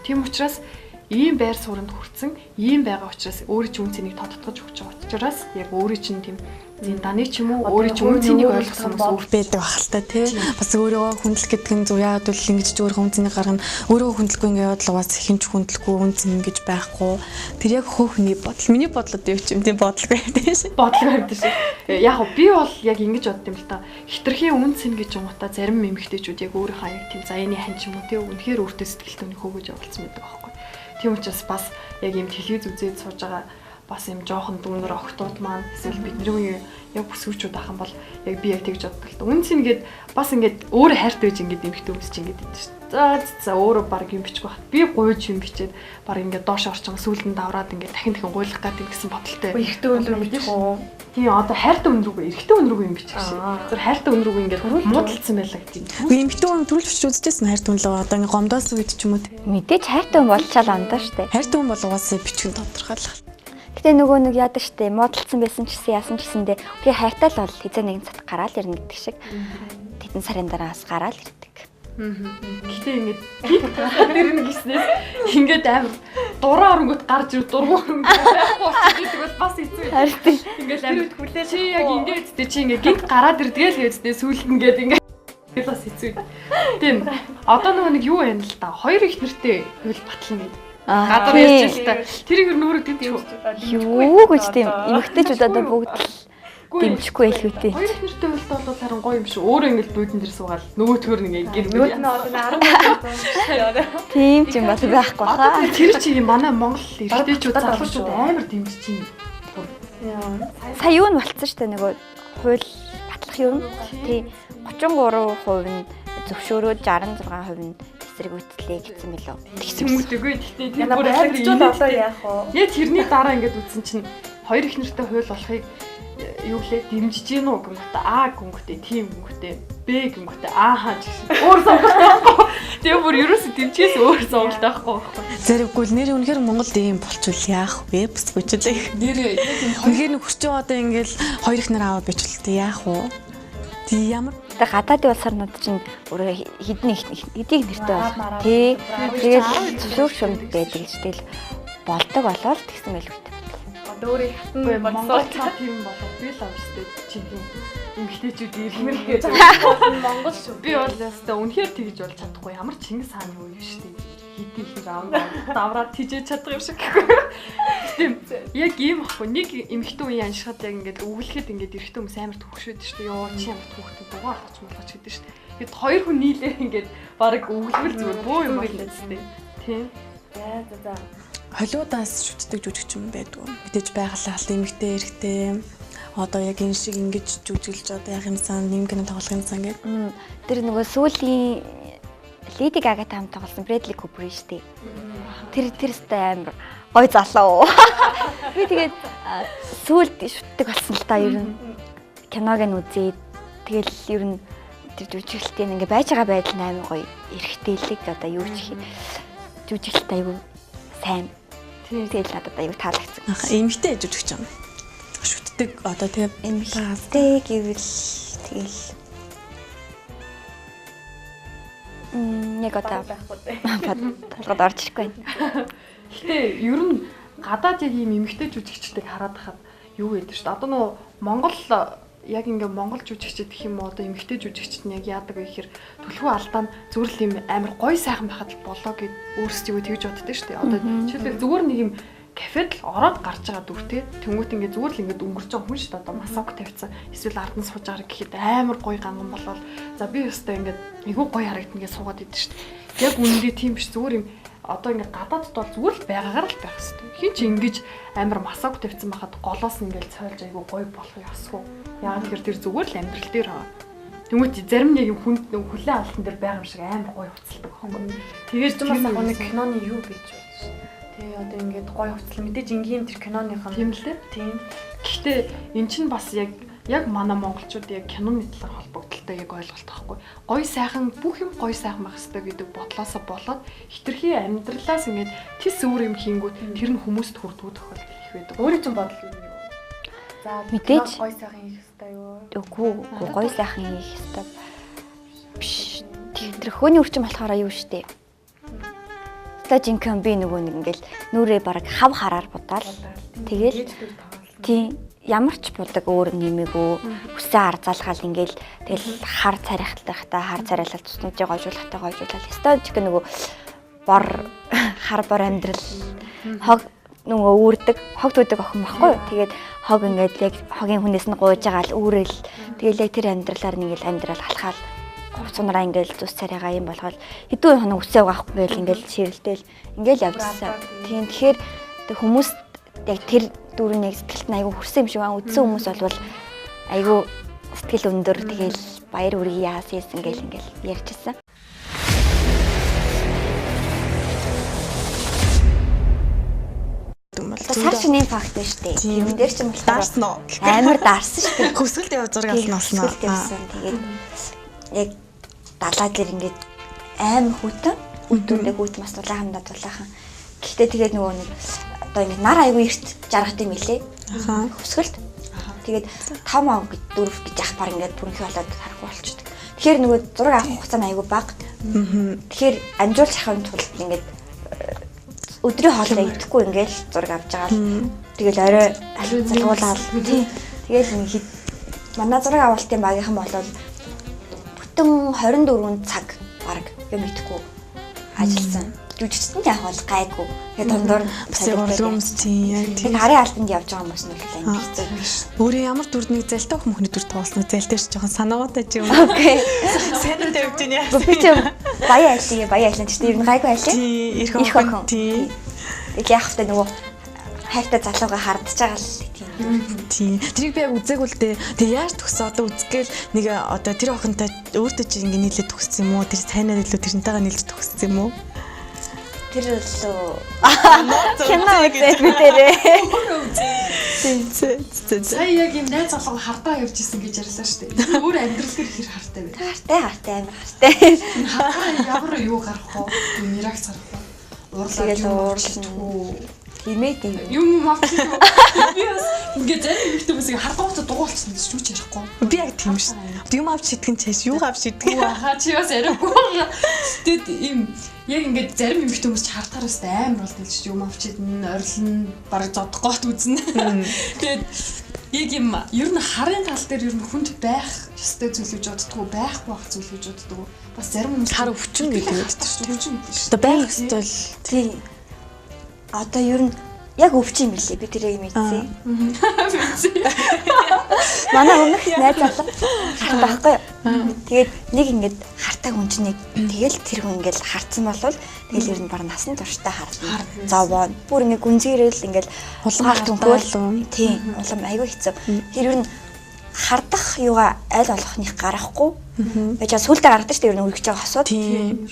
Тийм учраас ийм байр суурьнд хүрсэн, ийм байгаа учраас өөрөө чи үн цэнийг тодтогч өгч байгаа учраас яг өөрөө чинь тийм даны ч юм уу өөрөө ч үн цэнийг ойлгосон хүмүүс байдаг ахaltaа тий. Бас өөрийгөө хүндлэх гэдэг нь зөв яагаад бол ингэж өөрийнхөө үн цэнийг гаргана. Өөрийгөө хүндлэхгүй ингээд яваад угаас хинч хүндлэхгүй үн цэн гэж байхгүй. Тэр яг хөөхний бодол. Миний бодлоод юу ч юм тийм бодлого байдаг шээ. Бодлого байдаг шээ. Яг би бол яг ингэж бодд юм л та. Хитрхийн үн цэн гэж юмгата зарим эмэгтэйчүүд яг өөрийнхөө яг тийм заяаны хань ч юм уу тий үнэхээр өөртөө сэтгэл төнийг хөөгөж явуулсан байдаг байхгүй. Тийм учраас бас яг юм телевиз үзээд сууж байгаа бас юм жоохон дүүнэр огтуд маань эсвэл бидний үеийн яг бүсгүүчүүд ах юм бол яг би яг тэгж боддог л да. Үнс ингээд бас ингээд өөрөө хайртай байж ингээд эмхтэй хүмүүс чинь ингээд байдаг шүү дээ. За өөрөө баг юм бичих байх. Би гуйж юм бичээд баг ингээд доош орчин сүүлдэн давраад ингээд дахин гуйлах гэдэг гэсэн бодолтой. Эрэгтэй хүн рүү бичих үү? Тийм одоо хайртай хүн рүүгээ эрэгтэй хүн рүүгээ юм бичих шээ. Тэр хайртай хүн рүүгээ ингээд муудалцсан байлаа гэдэг. Эмэгтэй хүн төрүүлж бичиж үзчихсэн хайртай хүн л одоо ингээ гомдоос үед ч юм уу те. Мэдээж хайртай хүн болчаал ондоо штэ. Хайртай хүн бол угаасаа бичих нь тодорхойлох. Гэтэ нөгөө нэг яадаг штэ муудалцсан байсан ч гэсэн яасан ч гэсэндээ би хайртай л бол хизээ нэгэн цат гараал ирнэ гэдэг шиг тэдэн сарын дараас гараал ирдэг. Гэтэ ингээд тэр нэг гиснээс ингээд амар дураа оронгот гарч ир дургуун ингээд бол бас хэцүү. Харин Ингээд амьд хүлээ чи яг ингээд тэ чи ингээд гинт гараад ирдгээл гэдэгтэй сүулт ингээд ингээд бас хэцүү. Тийм. Одоо нэг юу байна л да. Хоёр их нэртэй хөл батлна гэдэг. Гадар ярьж л та. Тэрийг юу нүрэг дэмжих үү? юу гэж тийм эмэгтэйчүүд одоо бүгд дэмжихгүй байлгүй. Хоёр их нэртэй хөлд бол харин гоё юм шүү. Өөрөө ингээд буудан дээр суугаад нөгөөтгөр нэг гэр Нөгөөд нь одоо 10 Тийм ч юм бол байхгүй хаа. Тэр чи юм манай Монгол эрэгтэйчүүд залуучууд амар дэмжиж байна. Сая юу нь болцсон шүү дээ нөгөө хууль батлах юм. Тийм 33% нь зөвшөөрөөд 66% нь эсэргүүцлээ гэсэн мэлөө. Тэнгүүтэйгүй гэхдээ тэр Яна бүр бүр амар хэлчихвэл одоо яах вэ? яг тэрний дараа ингээд үзсэн чинь хоёр их нэртэй хууль болохыг юу лээ дэмжиж гин үү гэмгтээ А гэмгтээ тийм гэмгтээ Б гэмгтээ А хаач гэсэн. Өөр сонголттой байхгүй. Тэгээ бүр ерөөсөө дэмжээс өөр сонголттой байхгүй. Зэрэггүй л нэр үнэхээр Монголд ийм болчвол яах вэ? Бус бүжлээ. Нэр Үнэхээр нэг хүч одоо ингээл хоёр их нар аваа бичвэл яах вэ? Тий ямар Тэгээ гадаадын улс орнууд чинь өөрөө хэдийг нэртэй байна. Тий. Тэгээд зөвшөөрч юм байдаг ч тэгэл болдог болоод тэгсэн байлгүй. Одоо өөрийг Монгол Монгол цаа тийм болоод би л авчтай чинь тийм эмгтээчүүд ирмэр гэж. Монгол шүү. Би бол ястаа үнэхээр тэгж болж чадахгүй. Ямар Чингис хааны үе шүү дээ. Хэдий их аав давраад тижээж чадах юм шиг гэхгүй. Тийм. Яг ийм ахгүй. Нэг эмгтэн үеийн аншихад яг ингээд өвлөхэд ингээд эрэгтэй хүмүүс амар төвшөөд шүү дээ. Йоо чи ямар төвхтэн дугаар авч молгоч гэдэг шүү дээ. Тэгэд хоёр хүн нийлээ ингээд баг өвлөвөл зүгээр бөө юм байна тест. Тийм. За. холиудаас шүтдэг жүжигчин байдгүй. Мэдээж байгалаа алт эмэгтэй эрэгтэй одоо яг энэ шиг ингэж жүжиглж одоо яг юмсан нэмгэн тоглох юмсан гэдэг. Тэр нөгөө сүүлийн Леди Гагатай хамт тоглосон Брэдли Купер шүү дээ. Тэр өстэй амар гой залуу. Би тэгээд сүүлд шүтдэг болсон л та ер нь киног нь үзээд тэгэл ер нь тэр жүжиглэлтийн ингээ байж байгаа байдал нь амар гоё эргэжтэйлэг одоо юу ч жүжиглэлт аягүй сайн. Тэгэл надад аягүй таалагдсан. Эмэгтэй жүжигчин. Шүтдэг одоо тэгээ эмэгтэй гэвэл тэгэл нэг одоо толгойд орж ирэхгүй байна. Гэтэ ер нь гадаад яг ийм эмэгтэй жүжигчдийг хараад хахад юу гэдэг шүү дээ. Одоо нөгөө Монгол яг ингээ монгол жүжигчд гэх юм уу одоо эмэгтэй жүжигчд нь яг яадаг вэ гэхээр төлхөө алдаа нь зүрл юм амар гоё сайхан байхад болоо гэд өөрсдөө тэгж боддөө шүү дээ. Одоо жишээлбэл зүгээр нэг юм кафед л ороод гарч байгаа дүртэй тэнгуут ингээ зүгээр л ингээ өнгөрч байгаа хүн шүү дээ. Одоо масок тавьсан эсвэл ардан сууж байгаа гэхэд амар гоё ганган болол за би өстой ингээ айгүй гоё харагдана гэж суугаад идэв шүү дээ. Яг үнэндээ тийм биш зүгээр юм одоо ингээ гадаадд бол зүгээр л байгаагаар л байх хэрэгтэй. Хин ч ингэж амар масок тавьсан байхад голоос ингээл цойлж айгүй гоё болохыг асуу. Яагаад тэгэхээр тэр зүгээр л амьдрал дээр байгаа. Тэнгүүт зарим нэг юм хүнд хүлэн авалтан дээр байгаа юм шиг амар гоё уцалдаг байхгүй. Тэгээд ч бас нэг киноны юу гэж байна шүү. Тэгээ одоо ингээд гоё уцал мэдээж ингийн тэр киноныхан тийм л тийм. Гэхдээ эн чинь бас яг манай монголчууд яг киноны талаар холбогдолтой яг ойлголт байхгүй. Гоё сайхан бүх юм гоё сайхан байх хэрэгтэй гэдэг бодлоосоо болоод хитрхи амьдралаас ингээд тис өөр юм хийнгүүт тэр нь хүмүүст хүрдгүү тохиолдол их байдаг. Өөрийн чинь бодол юу? За мэдээж гоё сайхан хийх хэрэгтэй юу? Үгүй гоё сайхан хийх хэрэгтэй биш. Тэр хөөний өвчин болохоор юу штэ. Стажинкэн би нөгөө нэг ингээл нүрээ бараг хав хараар будаал. Тэгэл тийм ямар ч будаг өөр нэмээгүй үсээ ар залгаал ингээл тэгэл хар царихтайхтаа хар царайлал туснуудыг гойжуулахтаа гойжуулаад стажинкэн нөгөө бор хар бор амьдрал хог нөгөө үүрдэг хог төдөг охин баггүй юу. Тэгээд хог ингээд яг хогийн хүнээс нь гуйж байгаа л үүрэл тэгэл яг тэр амьдралаар нь ингээл амьдрал алхаал цунараа ингээл зүс царайгаа юм болгоод хэдэн хоног үсээ угаахгүй ингээл ингээл ширэлтэл ингээл явжсан. Тийм тэгэхээр хүмүүс яг тэр дүүрнийг сэтгэлд айгүй хүрсэн юм шиг байна. Үзсэн хүмүүс бол айгүй сэтгэл өндөр тэгэл баяр үргээ яасан ингээл ярьчихсан. Сар шинийн факт биш үү? Юм дээр ч юм даарсан уу? Амар даарсан шүү дээ. Хөсгөлд явж зураг авсан болсноо. Тэгээд яг далаа дээр ингээд аим хүтэн үдүүндээ хүүт мас дулаахан дулаахан. Гэхдээ тэгээд нөгөө нэг одоо ингэ нар айгүй эрт жаргад юм илээ. Хөсгөлд. Тэгээд 5 ав гэж 4 гэж ах баг ингээд түрнхий болоод харахгүй болчихдог. Тэгэхээр нөгөө зураг авах хугацаа айгүй бага. Тэгэхээр амжуулж авахын тулд ингээд өдрийн хоолой идэхгүй ингээд зураг авч байгаа л тэгэл орой залгуулаад тэгэл нэг манай зураг авалтын багийнхан болоод бүтэн 24 цаг баг юм идэхгүй ажилласан. Жүжигчдэн яг бол гайгүй. Тэгээд дондор бас урлагмс тийм яг тийм харийн альбанд явж байгаа хүмүүс нь бол амар хэцүү биш. Өөрөө ямар дүрнийг зэлтэй өх мөхний дүр тоглосноо зэлтэй ч жоохон санаатай ч юм. Окей. Сайн л тавьж байна яа. Би ч баяа айлын чинь ер нь гайгүй айлын. Тийм их охин тийм. Тэгээд яг хэвтэ нөгөө хайртай залуугаа хардж байгаа л тийм. Тэрийг би яг үзээгүй л дээ. Тэгээ яаж төгсөө одоо үзгээл нэг одоо тэр охинтой өөртөө чи ингэ нийлээд төгссөн юм уу? Тэр сайнаар илүү тэрнтэйгээ нийлж төгссөн юм уу? Тэр л кино үзээд битэрээ. Сая яг юм найз залуу хардаа явж исэн гэж ярьлаа шүү дээ. Өөр амьдрал дээр хэр хартай вэ? Хартай амар хартай. Хардаа ямар юу гарах вэ? Мираг зарах вэ? Уурлаа. Имэт юм мавчиг. Би бас ингээд зарим хүмүүсийг хардгаатай дугуулчихсан гэж юу ч ярихгүй. Би яг тийм шүү. Юм авч шидгэн чааш юу авч шидгэн. Хаа чи бас ярихгүй. Тэгэд им яг ингээд зарим хүмүүс ч хардахаар өстэй амар бол хэлж юм авч идэн орилно бараг зодохгоот үзнэ. Тэгэд яг юм ер нь харын тал дээр ер нь хүнд байх ёстой зүйл гэж боддгоо байхгүй байх зүйл гэж боддгоо. Бас зарим хүмүүс хар өвчин гэдэг байдаг шүү. Өвчин гэдэг шүү. Одоо байх ёстой л тийм. Одоо ер нь яг өвчин юм лээ би тэрийг мэдсэн. Манай өмнөх найз залуу хартаахгүй. Тэгээд нэг ингээд хартаг хүн чинь тэгэл тэр хүн ингээд харцсан болвол тэгэл ер нь баг насан туршдаа хартна. Зовоо. Бүр ингээд гүнзгийрэл ингээд улгаалт өнгөөл. Тийм. Улам айгүй хэцүү. Тэр ер нь хардах юугаа аль болохных гарахгүй. Байж сүлдээ гаргадаг шүү дээ ер нь үргэж байгаа хосууд. Тийм.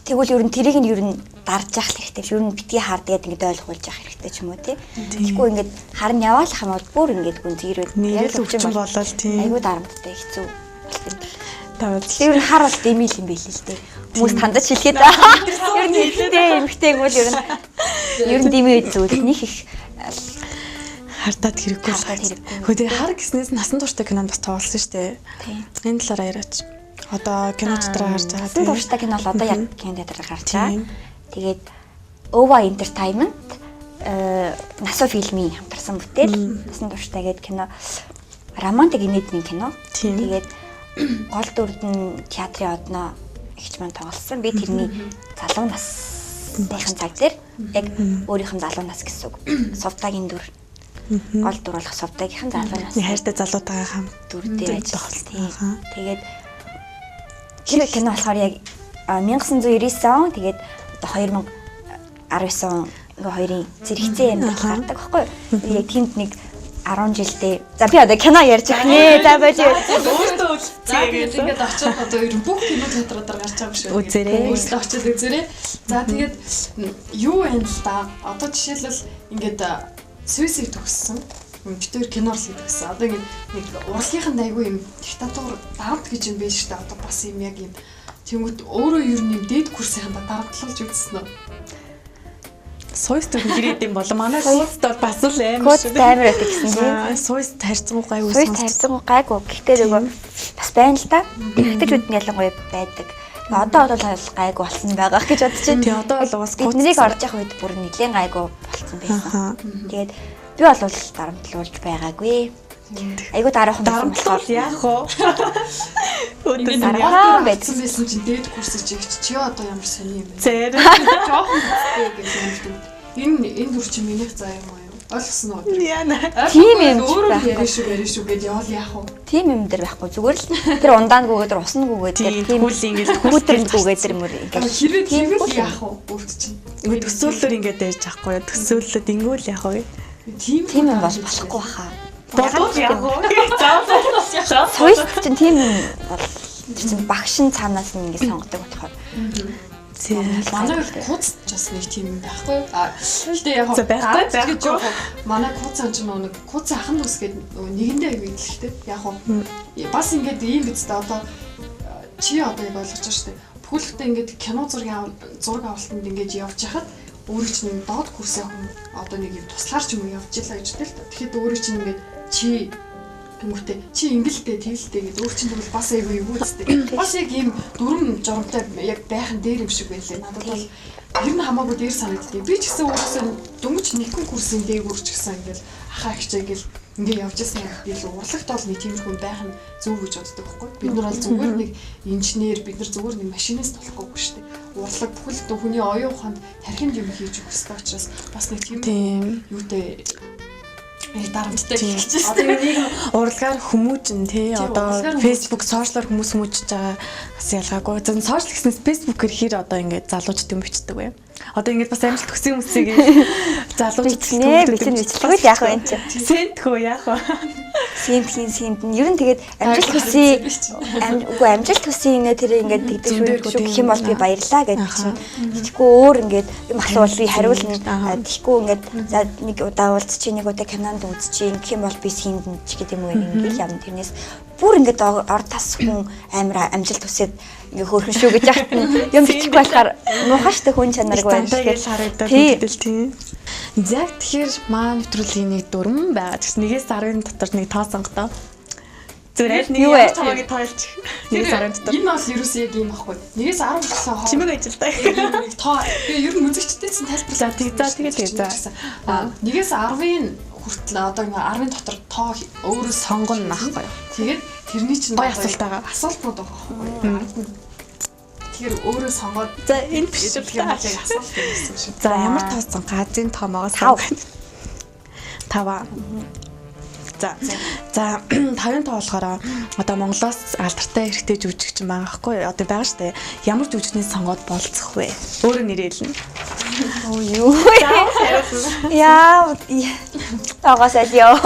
Тэгвэл ер нь тэрийг нь ер нь дарж явах хэрэгтэй. Ер нь битгий хардгээд ингээд ойлгуулж явах хэрэгтэй ч юм уу тий. Тэгэхгүй ингээд харин яваалах юм бол бүр ингээд гүнзгийрэл яг өвчин болол тийм. Айгүй дарамттай хэцүү. Тэр нь хар бол дэмил юм байл л дээ. Хүмүүс тандаж хэлгээд ер нь хэлтэй эмхтэйг бол ер нь дэмий зүйл нэг их хартаад хэрэггүй л хэрэгтэй. Хөөе хар гиснээс насан турштай кинонд бас тоглосон шүү дээ. Энэ талаараа яриач. Одоо кино дотроо харж байгаа. Насан турштай кино бол одоо яг кино дотроо гарч байгаа. Тэгээд Ova Entertainment Насо фильмийн хамтарсан бүтээл насан турштай гэдэг кино романтик инээдний кино. Тэгээд гол дүрд нь театрын одноо ихч маань тоглосон. Би тэрний залуу насныхан цаг дээр яг өөрийнх нь залуу нас гэсэн үг. Совтагийн дүр. Гол дүр болох совтагийнхан залуу нас. Хайртай залуутайгаа хамт дүр дээр ажилласан. Тэгээд тэр кино болохоор яг 1999 он тэгээд одоо 2019 он хоёрын зэрэгцээ юм гардаг байхгүй юу? Яг тэнд нэг 10 жилдээ. За би одоо кино ярьж байгаа нэ. За байж. Өөртөө тэгээд ингээд очиод одоо ер нь бүх кино театруудаар гарч байгаа шүү. Үзээрэй. Өөртөө очиод үзээрэй. За тэгээд юу вэ л да? Одоо жишээлбэл ингээд Свисийг төгссөн. Битээр киноор л төгссөн. Одоо ингээд нэг урлагийнхан айгүй юм диктатур дарамт гэж юм биш үү? Одоо бас юм яг юм. Тэнгүүт өөрөө ер нь дээд курсийн дарамтлалж үзсэн үү? Сойс төр гэрээд юм болоо. Манай сойст бол бас л амар шүү. Амар байдаг гэсэн тийм. Сойс тарьцангуй гайгүй. Сойс тарьцангуй гайгүй. Гэхдээ нөгөө бас байна л да. Ихтэйчүүд нь ялангуяа байдаг. Одоо бол гайгүй болсон байгаа гэж бодож байна. Тий одоо бол бас биднийг орж явах үед бүр нэлээд гайгүй болсон байсан. Тэгээд би бол дарамтлуулж байгаагүй. Айгуу дараахан болохоор яах вэ? Өдөр дараахан байсан чинь дээд курсыг чи одоо ямар сони юм бэ? Зэр. Жохон хэвчээ гэж юм. Энэ дүр чи минийх заа юм аа юу? Ойлгосон уу? Яна. Тийм юм ч өөрөө байхгүй. яриа шүү гэж явал яах вэ? Тийм юм дээр байхгүй. Зүгээр л тэр ундаангүйгээр уснагүйгээр Тийм хөл ингээд хүүтрэлгүйгээр тэр мөр ингээд Хэрвээ тэгвэл яах вэ? Өөрт чинь. ингээд төсөөллөөр ингээд ярьж байхгүй юу? Төсөөллөд ингүүл яах вэ? тийм юм бол болохгүй хаа. Бодвол яах вэ? Сууж чинь тийм юм бол чинь багшин цаанаас нь ингээд сонгодог болохоор. Манай куцч бас нэг тийм юм байхгүй юу? Гэтэ яг байхгүй. Манай куц анч нэг куц ахын дүүс гээд нэгэндээ ивэлтэй. Яг бас ингээд ийм биз дээ одоо чи одоо яг ойлгож байгаа шүү дээ. Бүхэлдээ ингээд кино зураг авалтанд ингээд явж хахад өөрөө чинь доод курсын хүн одоо нэг юм туслаар ч юм явж илаа гэж тэл. Тэгэхэд өөрөө чинь ингээд чи Тэнгүүтээ чи ингэлтэй тэгэлтэй гэж өөр чинь тэгвэл бас айгүй юу үстэй. Бас яг ийм дүрм журамтай яг байхын дээр юм шиг байлээ. Надад бол ер нь хамаагүй дээр санагддیں۔ Би ч гэсэн өөрөөсөө дөнгөж нэгэн курсын дээгүүр ч гэсэн ингээл ахаа хичээ ингээл ингээ явж байсан юм би л урлагт бол нэг тиймэрхүү байх нь зөв гэж боддог байхгүй. Бид нар бол зүгээр нэг инженер, бид нар зүгээр нэг машинист болохгүй шүү дээ. Урлаг бүхэл хүний оюун ухаанд тархинд юм хийж өгөх хэрэгтэй учраас бас нэг тийм юутэй дарамттай хэлчихсэн. Одоо нэг урлагаар хүмүүжин тий одоо Facebook сошиалар хүмүүс хүмүүжиж байгаа бас ялгаагүй. Зөв сошиал гэснээс Facebook-ээр хэр одоо ингээд залуучд юм бичдэг вэ? Одоо ингээд бас амжилт төгсөн хүмүүсийг залуучд бичлэгэл яах вэ энэ чинь? Сэнтхөө яах вэ? Сэнт нь ер нь тэгээд амжилт хүсье амжилт хүсье нэ тэр ингээд тэгдэг шүү гэх юм бол би баярлаа гэж чинь. Тэгэхгүй өөр ингээд юм асуувал би хариулна. Тэгэхгүй ингээд за нэг удаа уулзчих нэг удаа кинонд үзчих гэх юм бол би синдэн ч гэдэг юм уу ингээд явна. Тэрнээс бүр ингээд ор тас хүн амар амжилт хүсээд ингээ хөөрхөн шүү гэж яхад юм бичих болохоор муухаштай хүн чанаргүй байна гэж харагдаад мэдэл тийм. Яг тэгэхээр маань нэвтрүүлгийн нэг дүрм байгаа. Тэгс 1-10 дотор нэг тоо сонгодоо. Зүгээр нэг ямар тоогийг тойлч. 1-10 дотор. Энэ бол ерөөсөө яг юм аахгүй. 1-10 гэсэн хоо. Чимэг ажилдаа. Нэг тоо. Би ер нь үзэгчдээс нь тайлбарлаа. Тэгээд 1-10-ын хүртэл одоо ингээ 10-ын дотор тоо өөрөө сонгоно аахгүй. Тэгээд тэрний чинь гоё асуулт байгаа. Асуултууд байгаа байхгүй. Тэгэхээр өөрөө сонгоод за энэ биш юм яг асуулт байсан шүү. За ямар тоо сонгох? Азийн тоомоогоо сонгох. 5. За 5-ын тоо болохоор одоо Монголоос алдартай эрэгтэй жүжигч юм байгаа байхгүй юу? Одоо байгаа штэ. Ямар жүжигчний сонгоод болцох вэ? Өөрөө нэрэлнэ. Оо юу. Яа. Тагасаа яа.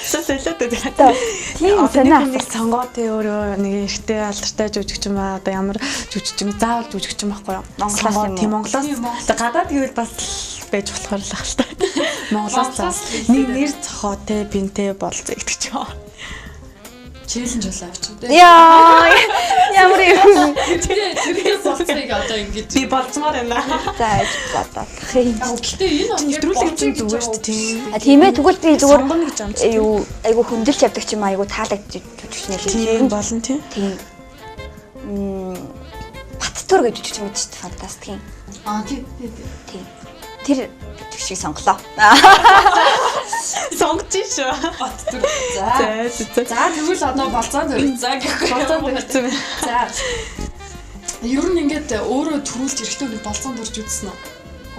Солиод үү. Тийм санаа нэг сонгоод тэ өөрөө нэг эрэгтэй алдартай жүжигч юм аа. Одоо ямар жүжигч юм заавал жүжигч юм байхгүй юу? Монголоос юм. Тийм Монголоос. Гадаад гэвэл бас байж болохоор л ах л та. Монголоос нэг нэр цохоо тэ бинтэй болцоо гэдэг ч юм. челленж болоо авчих үү? Яа. Ямар юм. Тэр болцыг одоо ингэж би болцмоор байна. За аж бодох юм. Гэхдээ энэ нэвтрүүлэг чинь зүгээр шүү дээ тийм. Тийм ээ тэгвэл би зүгээр сонгоно гэж амц. юу айгу хөндлөж явдаг ч юм айгу таалагдж жүжигчнээ л тийм болно тийм. Тийм. Баттүр гэж жүжигч мэдэж шүү дээ фантастик. Тийм. Тэр жүжигчийг сонглоо. Сонгож шүү. Баттүр. За тэгвэл одоо болцоо зориг. За гэхгүй болцоо зоригцсан. За. Ер нь ингээд өөрөө төрүүлж эрэхтэй нэг болцоо дурж үзсэн үү?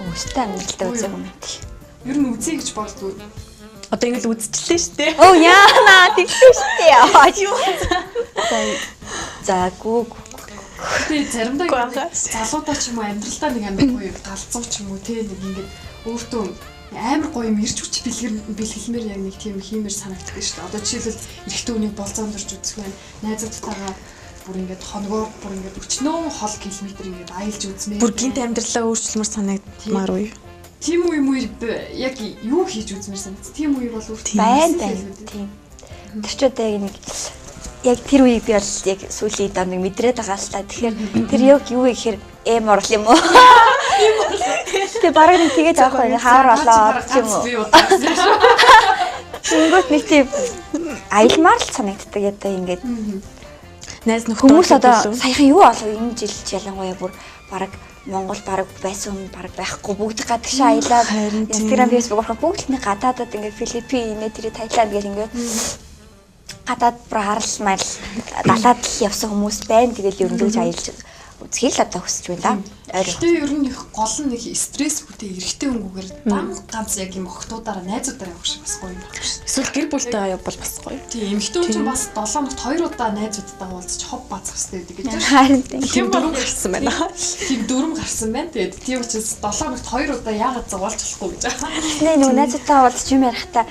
Өстэй амжилттай үзег юм байна. Ер нь үзье гэж боддгоо. Одоо ингээд үзчихлээ шүү дээ. Оо яана тэгсэн шүү дээ. За гүг. Тэгээ заримдаа залуудаа ч юм уу амьдралдаа нэг амар гоё галзуу ч юм уу те нэг ингээд өөртөө амар гоё юм ирж хүч бэлгэлмээр яг нэг тийм хиймээр санагддаг шүү дээ. Одоо жишээлбэл эрэгтэй хүнийг болцоон дурж үзэх байна. Найзуудтайгаа бүр ингээд хоногоор бүр ингээд өчнөө хол километр ингээд аялж үзмээр. Бүр гинт амьдралаа өөрчлөмөр санагдмаар уу? Тийм үе яг юу хийж үзмээр санагдсан. Тийм үе бол өөртөө байна. Тийм. Тэр ч одоо яг нэг яг тэр үеийг би бол яг сүүлийн даа нэг мэдрээд байгаа л та. Тэгэхээр тэр яг юу вэ гэхээр эм орл юм уу? Тэгээ бараг нэг тэгээд авах байх хаар болоо юм уу? Тэнгүүт нэг тийм аялмаар л санагддаг ядаа ингээд. Найз нөхдөд хүмүүс одоо саяхан юу болов энэ жил ялангуяа бүр бараг Монгол бараг байсан бараг байхгүй бүгд гадагшаа аялаад Instagram, Facebook орхон бүгд нэг гадаадад ингээд Филиппин, тэр Таиланд гэх ингээд гадаад бүр харал мал далаад л явсан хүмүүс байна. Тэгэл ерөнхийдөө аялж үзхийг л одоо хүсэж байна. Гэхдээ ер нь их гол нь нэг стресс бүтэй эрэгтэй хөнгөөр дан ганц яг юм охтуудаараа найзуудаараа явах шиг бас гоё юм байна шүү. Эсвэл гэр бүлтэйгээ явбал бас гоё. Тийм эмэгтэй хүн чинь бас 7 хоногт 2 удаа найзуудтайгаа уулзаж хов баазах хэрэгтэй гэдэг гэж. Харин тийм дөрөв гарсан байна. Тийм дөрөв гарсан байна. Тэгээд тийм учраас 7 хоногт 2 удаа яагаад зугаалж болохгүй гэж байгаа. Нэ нөгөө найзуудтайгаа уулзаж юм ярихтаа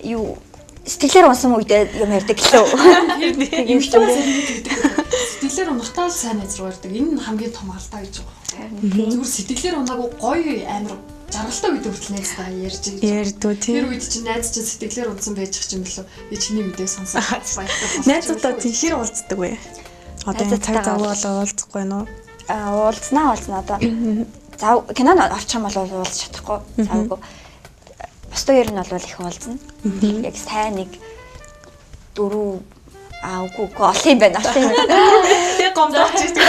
юу сэтгэлээр унсан үедээ юм ярьдаг гэлөө. Сэтгэлээр унахтаа л сайн найз руу ярьдаг. Энэ нь хамгийн том алдаа гэж байгаа. Зүгээр сэтгэлээр унаагүй гоё амар жаргалтай үед хүртэл найзтай ярьж ярьдгүй тийм. Тэр үед чинь найз чинь сэтгэлээр унсан байж чих юм болов. Би чиний мэдээг сонсож баяртай. Найзуудаа тийм хэр уулздаг вэ? Одоо энэ цаг зав уулзахгүй байна уу? Уулзнаа одоо. Зав кинонд орчих юм бол уулзах чадахгүй. Завгүй. Бусдын ер нь бол их уулзна. Яг сайн нэг 4 үгүй олон юм байна. Тэгээ гомдооч тийм.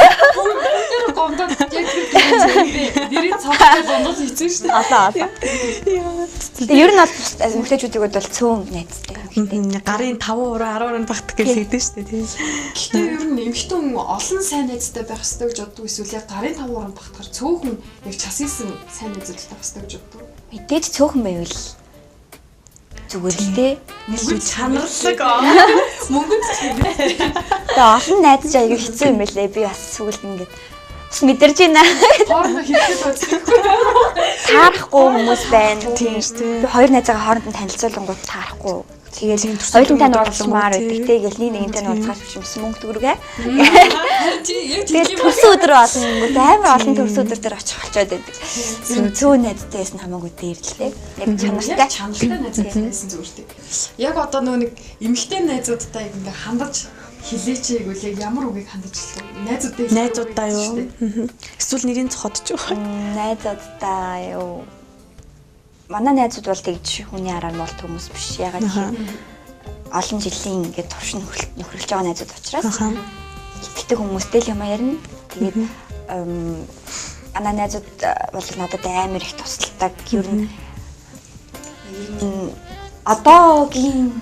Гомдоод яг нэрийн цогцол гомдол хийсэн шүү дээ. Одоо. Тэгээ ер нь бол эмэгтэйчүүдийн бол цөөн найзтай. Гарын 5 10 багтах гэж хэлдэг шүү дээ тийм. Гэхдээ ер нь эмэгтэй хүн олон сайн найзтай байх хэрэгтэй гэж боддог эсвэл яг гарын 5 10 багтахаар цөөхөн яг часисэн сайн найзтай байх хэрэгтэй гэж боддог. Мэдээж цөөхөн байвал зүгээр л дээ. Мөнгө чанарлаг мөнгөнд Тэгээ олон найз ч аягүй хэцүү юм байлээ. Би бас сүгэлд ингээд бас мэдэрж байна. хоорондоо хэлэхэд үзэхгүй. Таарахгүй хүмүүс байна. Тийм шүү дээ. Би хоёр найзаагаа хооронд нь танилцуулангууд таарахгүй. Тэгээд хоёулын тань уулзмаар байдаг. Тэгээд нэг нэгэн тань уулзгаач юмсан мөнгө төгрөгээ. Тэгээд төрсөн өдөр олон амар олон төрсөн өдөр дээр очих болчиход байдаг. Зүүн найзтай байсан хамаагүй дээр л дээ. Яг чанартай найзтай байсан зүгээр дээ. Яг одоо нэг эмэгтэй найзуудтай ингээ хандаж хилээч гэвэл яг ямар үгийг хандаж хэлэх вэ? Найзуудаа юу? Эсвэл нэрийн цохотч юу? Найзуудаа юу? Манай найзууд бол тэгж хүний араар молт хүмүүс биш. Ягаад гэвэл олон жилийн ингээд турш нөхөрлж байгаа найзууд учраас итгэдэг хүмүүстэй л юм ярина. Тэгээд манай найзууд бол надад амар их тусалдаг. Ер нь одоогийн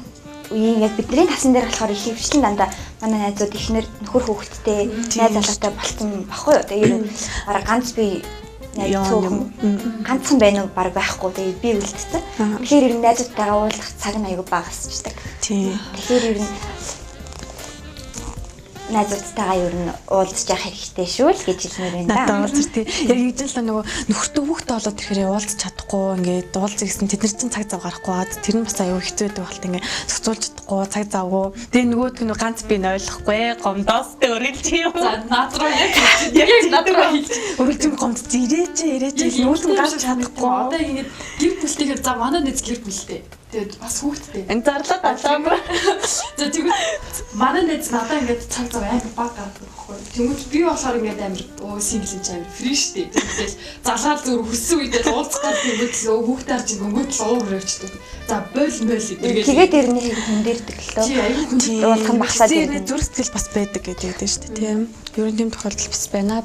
үеийн яг бидний тасан дээр болохоор их хөвчлэн дандаа манай найзууд ихнэр нөхөр хүүхэдтэй найз залуутай болсон баггүй юу. Тэгээд ер нь бараг ганц би найз цөөхөн ганцхан байна уу баг байхгүй. Тэгээд би үлдсэн. Тэгэхээр ер нь найзуудтайгаа уулзах цаг нь аягүй багасчдаг. Тийм. Тэгэхээр ер нь найзуудтайгаа ер нь уулзах хэрэгтэй шүү л гэж хэлмээр байна. Надад уулзах тийм. Яг ижил л нөгөө нөхөртөө хүүхдээ болоод тэгэхээр уулзах чадахгүй ингээд уулзах гэсэн тэд нар чинь цаг зав гарахгүй. Тэр нь бас аюу хэцүү байдаг болт ингээд зохицуулж чадахгүй цаг завгүй. Тэгээ нөгөөд нь ганц би нь ойлгохгүй гомдоостэй өргөлж юм. За над руу яг над руу хэлж өргөлж гомдож ирээч нүүлэн гарч чадахгүй. Одоо ингээд гэр бүлтэйгээр за манай нэз гэр бүлтэй. Тэгээд бас хүүхдтэй. Энэ зарлаад алаамаа. За тэгвэл манай нэз надаа ингээд цаг зав амар баг гаргадаг байхгүй. Тэнгүүт би болохоор ингээд амар синглэж амар фри штэ. Тэгэл залгаал зүр хөссөн үедээ уулзах гал тэнгүүт л хүүхдээр чинь өнгөт л уур өрөвчдөг. За бойл идэргээл. Тэгээд ирнэ хүндэрдэг лөө. Тийм. Уулзах багсаад ирнэ. Зүрх сэтгэл бас байдаг гэдэг дээ штэ тийм. Ер нь тийм тохиолдол бас байна.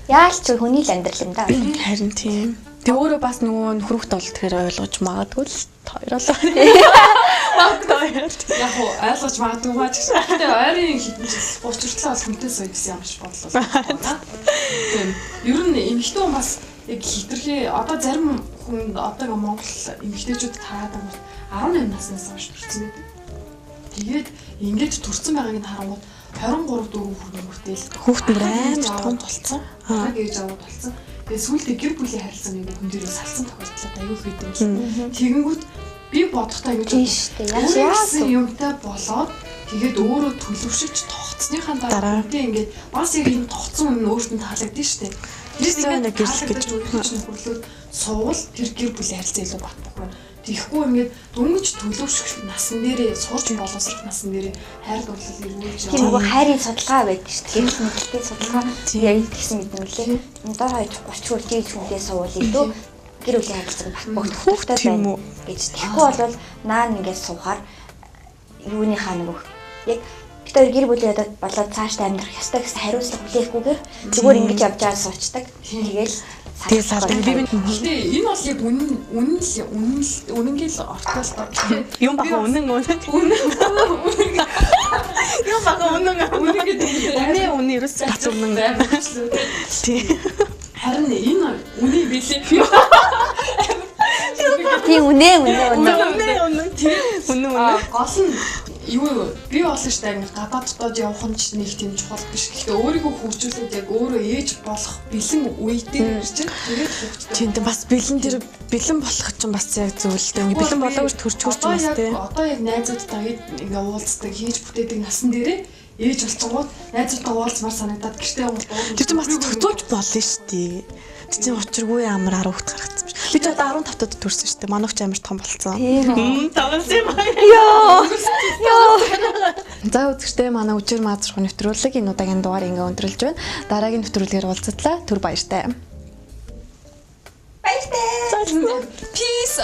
Яалч хүний л амьдрал юм да. Харин тийм. Тэг өөрөө бас нөгөө нөхөрхт бол тэгэхээр ойлгож магадгүй л хоёроо. Яг уу ойлгож магадгүй маа ч гэсэн. Гэтэ ойрын хитэн 30 хүртэл бол хүнтэй сая гэсэн юм шиг бодлоо. Тийм. Ер нь эмэгтэй хүн бас яг хитрхи одоо зарим хүн одоогийн Монгол эмэгтэйчүүд хараад байгаа 18 наснаас хойш төрсөн байдаг. Тэгээд ингэж төрсэн байгааг нь харангууд 23 4 хүртэл хүртэл хүүхдүүд амар том болцсон. Яг ээж аваад болцсон. Тэгээ сүүлдээ гэр бүлийн харилцааны хүн дээрээ салсан тохиолдол аюул хийдэг юм. Тэгэнгүүт би бодохдоо ингэж яасан юмтай болоод тэгээд өөрөө төлөвшөж тогтсныхаа дараа үнтэй ингээд бас яг энэ тогтсон хүн өөртөө таалагдсан шүү дээ. Тэр нэг гэрлэх гэж хөрлөөд суул тэр гэр бүлийн харилцаа илүү бат бохоо. Тэгэхгүй ингээд дөнгөж төлөвшөх насан дээрээ сурч боловсрох насан дээрээ хайр дурлал ирүүлж байгаа. Тэр нөгөө хайрын судалгаа байдаг шүү дээ. Гэрэл мэдлэгийн судалгаа яг гэсэн мэднэлээ. Дор хаяж 30 хүртэл хүнтэй суул илүү гэр бүлийн харилцааг бат бохох хэрэгтэй байна гэж. Тэгэхгүй бол наа нэгээ суухаар юуныхаа нөгөө яг тэр гэр бүлийн одоо болоод цаашдаа амьдрах ёстой гэсэн хариуцлага хүлээхгүйгээр зүгээр ингэж явж байгаа суучдаг. Тэгээл би энэ бол яг үнэнгээл ортолтой. Юм бага үнэн. Юм бага үнэн. миний ерөөсөө бат өмнө тий. Харин энэ үний билээ. Тийм үнэ. Үнэн. Гол нь юу би болно шүү дээ. Гадаад дотоод явах нь ч нэг тийм чухал биш. Гэхдээ өөрийгөө хөгжүүлээд яг өөрөө ээж болох бэлэн үедээ ирж тэгээд хөгждөг. Чинт бас бэлэн болох ч бас яг зөвлөлтэй. Бэлэн болоогч төрч хурч бас тий. Одоо яг найзуудтайгаа ингээ уулздаг, хийж бүтээдэг насан дээрээ ээж болчихгоо найзуудтайгаа уулзмаар санагдаад гэртээ уулздаг. Тэр чинь бас зохицуулж болно шүү дээ. Тэр чинь учиргүй амар 10 хүүхэд гаргацсан биш. Би ч одоо 15 тад төрсөн шүү дээ. Манайх ч амар том болцсон. Таван юм аа. За үзэгчдээ манай өчир маазрах нэвтрүүлэг энэ удаагийн дугаар ингээ өндөрлж байна. Дараагийн нэвтрүүлгээр уулзтлаа. Түр баяртай. Баяртай. Peace.